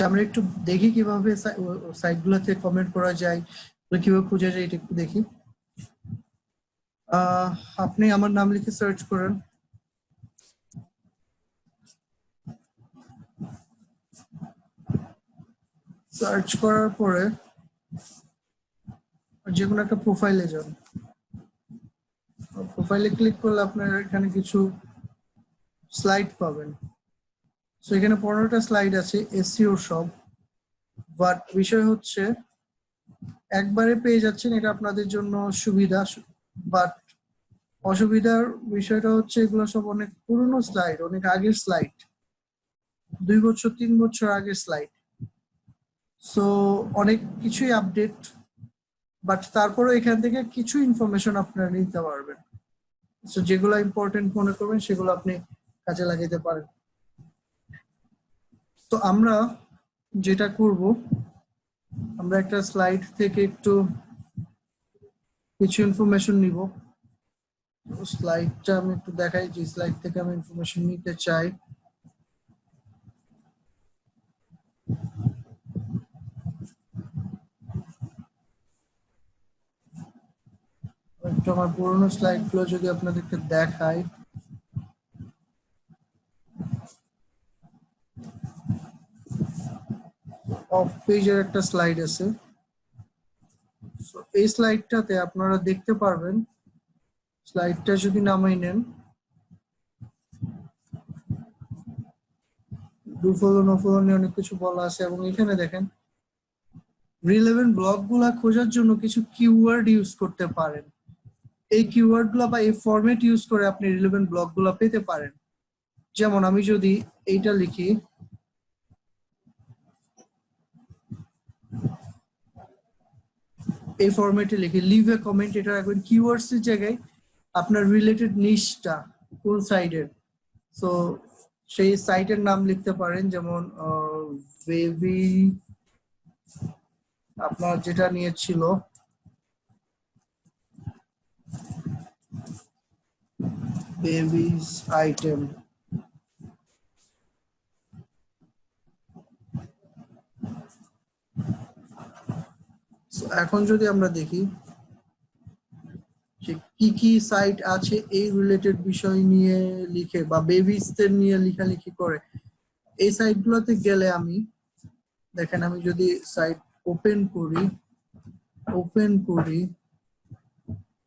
আমরা একটু দেখি কিভাবে সাইটগুলোতে কমেন্ট করা যায়, কিভাবে খুঁজে যায়, এটা একটু দেখি। আপনি আমার নাম লিখে সার্চ করেন। সার্চ করার পরে যে কোনো একটা প্রোফাইলে যান। প্রোফাইলে ক্লিক করলে আপনার এখানে কিছু স্লাইড পাবেন। সো এখানে 15টা স্লাইড আছে এসইও সব, বাট বিষয় হচ্ছে একবারে পেয়ে যাচ্ছেন, এটা আপনাদের জন্য সুবিধা। বাট অসুবিধার বিষয়টা হচ্ছে এগুলো সব অনেক পুরনো স্লাইড, অনেক আগের স্লাইড, 2 বছর 3 বছর আগের স্লাইড। সো অনেক কিছুই আপডেট, বাট তারপরে এখান থেকে কিছু ইনফরমেশন আপনারা নিতে পারবেন। সো যেগুলো ইম্পর্টেন্ট মনে করবেন সেগুলো আপনি কাজে লাগাইতে পারেন। তো আমরা যেটা করব, আমরা একটা স্লাইড থেকে একটু কিছু ইনফরমেশন নিব। স্লাইডটা আমি একটু দেখাই, যে স্লাইড থেকে আমি ইনফরমেশন নিতে চাই। একটু আমার পুরোনো স্লাইড গুলো যদি আপনাদেরকে দেখাই, অফ পেজের একটা স্লাইড আছে। এই স্লাইডটাতে আপনারা দেখতে পারবেন স্লাইডটা যদি নামাই নেন, ডু ফলো নো ফলো নিয়ে অনেক কিছু বলা আছে, এবং এখানে দেখেন রিলেভেন্ট ব্লক গুলা খোঁজার জন্য কিছু কিওয়ার্ড ইউজ করতে পারেন। এই কিওয়ার্ড গুলা বা এই ফরম্যাট ইউজ করে আপনি রিলেভেন্ট ব্লক গুলা পেতে পারেন। যেমন আমি যদি এইটা লিখি, এই ফরম্যাটে লিখি লিভ এ কমেন্ট, এটা রাখবেন কিওয়ার্ডস এর জায়গায় আপনার রিলেটেড নিশটা কোন সাইডের, সো সেই সাইটের নাম লিখতে পারেন। যেমন বেবি, আপনার যেটা নিয়ে ছিল বেবিস আইটেম, এখন যদি আমরা দেখি যে কি কি সাইট আছে এই রিলেটেড বিষয় নিয়ে লিখে বা বেবিসদের নিয়ে লেখালেখি করে, এই সাইটগুলোতে গেলে আমি দেখেন, আমি যদি সাইট ওপেন করি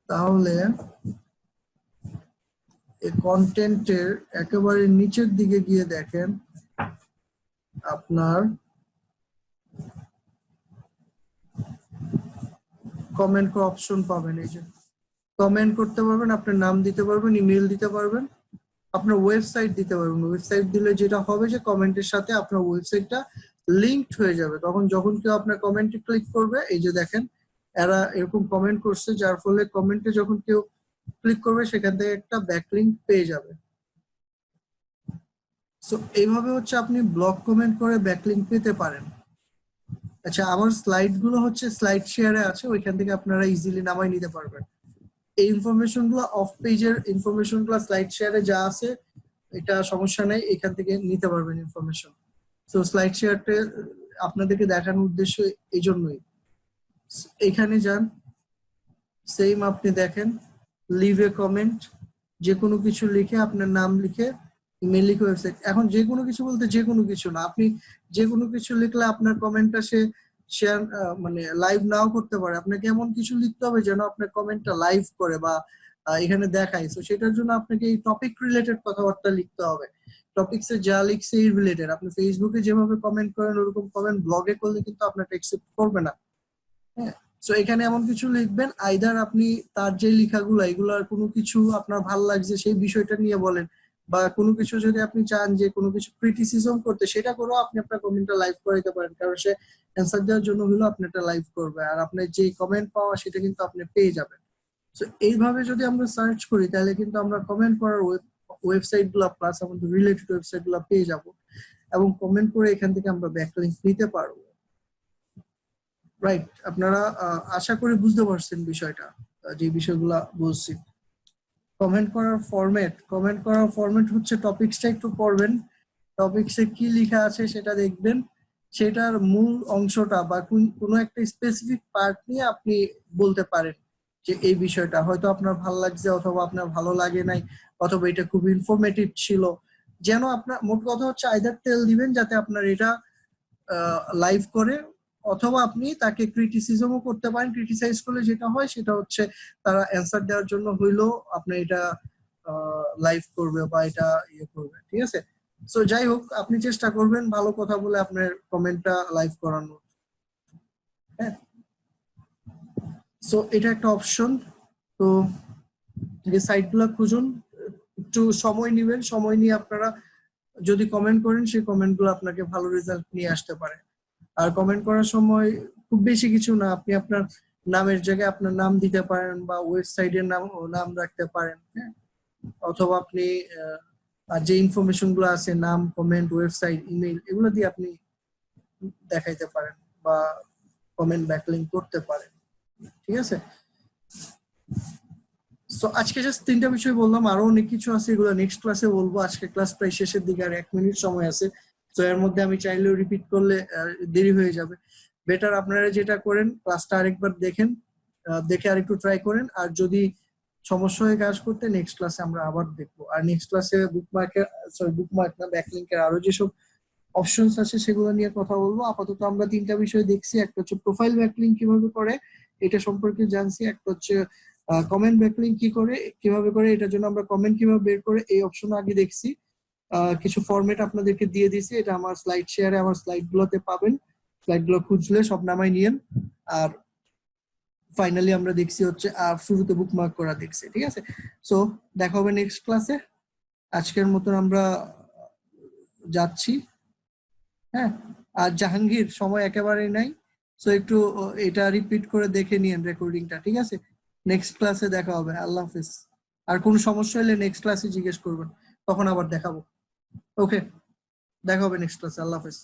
তাহলে এই কন্টেন্টের একেবারে নিচের দিকে গিয়ে দেখেন আপনার কমেন্ট করার অপশন পাবেন। এই যে কমেন্ট করতে পারবেন, আপনার নাম দিতে পারবেন, ইমেল দিতে পারবেন, আপনার ওয়েবসাইট দিতে পারবেন। ওয়েবসাইট দিলে যেটা হবে যে কমেন্টের সাথে আপনার ওয়েবসাইটটা লিঙ্কড হয়ে যাবে। তখন যখন কেউ আপনার কমেন্টে ক্লিক করবে, এই যে দেখেন এরা এরকম কমেন্ট করছে, যার ফলে কমেন্টে যখন কেউ ক্লিক করবে সেখান থেকে একটা ব্যাকলিঙ্ক পেয়ে যাবে। সো এইভাবে হচ্ছে আপনি ব্লগ কমেন্ট করে ব্যাকলিঙ্ক পেতে পারেন। আচ্ছা, আমার স্লাইড গুলো হচ্ছে স্লাইড শেয়ারে আছে, ওইখান থেকে আপনারা ইজিলি নামাই নিতে পারবেন। এই ইনফরমেশন গুলো অফ পেজের ইনফরমেশন গুলো স্লাইড শেয়ারে যা আছে এটা সমস্যা নেই, এখান থেকে নিতে পারবেন ইনফরমেশন। সো স্লাইড শেয়ারটা আপনাদেরকে দেখানোর উদ্দেশ্য এই জন্যই। এখানে যান, সেম আপনি দেখেন লিভ এ কমেন্ট, যে কোনো কিছু লিখে আপনার নাম লিখে ইমেল লিখে ওয়েবসাইট। এখন যে কোনো কিছু বলতে যে কোনো কিছু না, আপনি যে কোনো কিছু লিখলে আপনার কমেন্টটা সে শেয়ার মানে লাইভ নাও করতে পারে। আপনাকে এমন কিছু লিখতে হবে যেন আপনার কমেন্টটা লাইভ করে বা এখানে দেখায়। তো সেটার জন্য আপনাকে এই টপিক রিলেটেড কথাবার্তা লিখতে হবে। টপিকসে যা লিখছে এই রিলেটেড। আপনি ফেসবুকে যেভাবে কমেন্ট করেন ওরকম কমেন্ট ব্লগে করলে কিন্তু আপনাকে অ্যাকসেপ্ট করবে না। হ্যাঁ, সো এখানে এমন কিছু লিখবেন, আইদার আপনি তার যে লেখাগুলো এগুলার কোনো কিছু আপনার ভালো লাগছে সেই বিষয়টা নিয়ে বলেন, বা কোনো কিছু যদি আপনি চান যে কোনো কিছু ক্রিটিসিজম করতে, সেটা করেও আপনি আপনার কমেন্টটা লাইভ করাইতে পারেন, কারণ সে অ্যান্সার দেওয়ার জন্য হলো আপনি একটা লাইভ করবে, আর আপনার যে কমেন্ট পাওয়া সেটা কিন্তু আপনি পেয়ে যাবেন। সো এইভাবে যদি আমরা সার্চ করি তাহলে কিন্তু আমরা কমেন্ট করার ওয়েবসাইট গুলা প্লাস আমাদের রিলেটেড ওয়েবসাইট গুলা পেয়ে যাব, এবং কমেন্ট করে এখান থেকে আমরা ব্যাকলিংক নিতে পারবো। রাইট, আপনারা আশা করি বুঝতে পারছেন বিষয়টা, যে বিষয়গুলা বলছি। কমেন্ট করার ফরম্যাট হচ্ছে টপিকসটা একটু পড়বেন, টপিকসে কি লেখা আছে সেটা দেখবেন, সেটার মূল অংশটা বা কোনো একটা স্পেসিফিক পার্ট নিয়ে আপনি বলতে পারেন যে এই বিষয়টা হয়তো আপনার ভালো লাগছে অথবা আপনার ভালো লাগে নাই, অথবা এটা খুব ইনফরমেটিভ ছিল। যেন আপনার মোট কথা হচ্ছে আইদার তেল দিবেন যাতে আপনার এটা লাইভ করে, অথবা আপনি তাকে ক্রিটিসিজমও করতে পারেন। ক্রিটিসাইজ করলে যেটা হয় সেটা হচ্ছে তারা অ্যান্সার দেওয়ার জন্য হইলো আপনার এটা লাইভ করবে বা এটা ইয়ে করবে, ঠিক আছে। সো যাই হোক, আপনি চেষ্টা করবেন ভালো কথা বলে আপনার কমেন্টটা লাইভ করানোর। হ্যাঁ, সো এটা একটা অপশন। তো এই সাইটগুলো খুঁজুন, একটু সময় নেবেন, সময় নিয়ে আপনারা যদি কমেন্ট করেন সেই কমেন্টগুলো আপনাকে ভালো রেজাল্ট নিয়ে আসতে পারে। আর কমেন্ট করার সময় খুব বেশি কিছু না, আপনি আপনার নামের জায়গায় আপনার নাম দিতে পারেন বা ওয়েবসাইটের নাম রাখতে পারেন। হ্যাঁ, অথবা আপনি যে ইনফরমেশন গুলো আছে নাম, কমেন্ট, ওয়েবসাইট, ইমেল, এগুলো দিয়ে আপনি দেখাইতে পারেন বা কমেন্ট ব্যাকলিংক করতে পারেন, ঠিক আছে। সো আজকে জাস্ট 3টা বিষয় বললাম, আরো অনেক কিছু আছে, এগুলো নেক্সট ক্লাসে বলবো। আজকে ক্লাস প্রায় শেষের দিকে, আর 1 মিনিট সময় আছে। তো এর মধ্যে আমি চাইলেও রিপিট করলে দেরি হয়ে যাবে। বেটার আপনারা যেটা করেন, ক্লাসটা আরেকবার দেখেন, দেখে আরেকটু ট্রাই করেন, আর যদি সমস্যা হয়ে কাজ করতে নেক্সট ক্লাসে আমরা আবার দেখবো। আর নেক্সট ক্লাসে বুকমার্ক না, ব্যাকলিংকের আরো যেসব অপশনস আছে সেগুলো নিয়ে কথা বলবো। আপাতত আমরা 3টা বিষয় দেখছি, একটা হচ্ছে প্রোফাইল ব্যাকলিংক কিভাবে করে এটা সম্পর্কে জানছি, একটা হচ্ছে কমেন্ট ব্যাকলিংক কিভাবে করে এটার জন্য আমরা কমেন্ট কিভাবে বের করে এই অপশন আগে দেখছি। কিছু ফরম্যাট আপনাদেরকে দিয়ে দিয়েছি, এটা আমার স্লাইড শেয়ারে আমার স্লাইড গুলোতে পাবেন, স্লাইড গুলো খুঁজলে সব নামাই নিয়েন। আর ফাইনালি আমরা দেখছি হচ্ছে আর শুরুতে বুকমার্ক করা দেখছি, ঠিক আছে। সো দেখা হবে নেক্সট ক্লাসে। আজকের মতন আমরা যাচ্ছি, হ্যাঁ। আর জাহাঙ্গীর সময় একেবারেই নাই, সো একটু এটা রিপিট করে দেখে নিন রেকর্ডিংটা, ঠিক আছে। নেক্সট ক্লাসে দেখা হবে, আল্লাহ হাফেজ। আর কোনো সমস্যা হলে নেক্সট ক্লাসে জিজ্ঞেস করবেন, তখন আবার দেখাবো। ওকে, দেখা হবে নেক্সট ক্লাসে, আল্লাহ হাফেজ।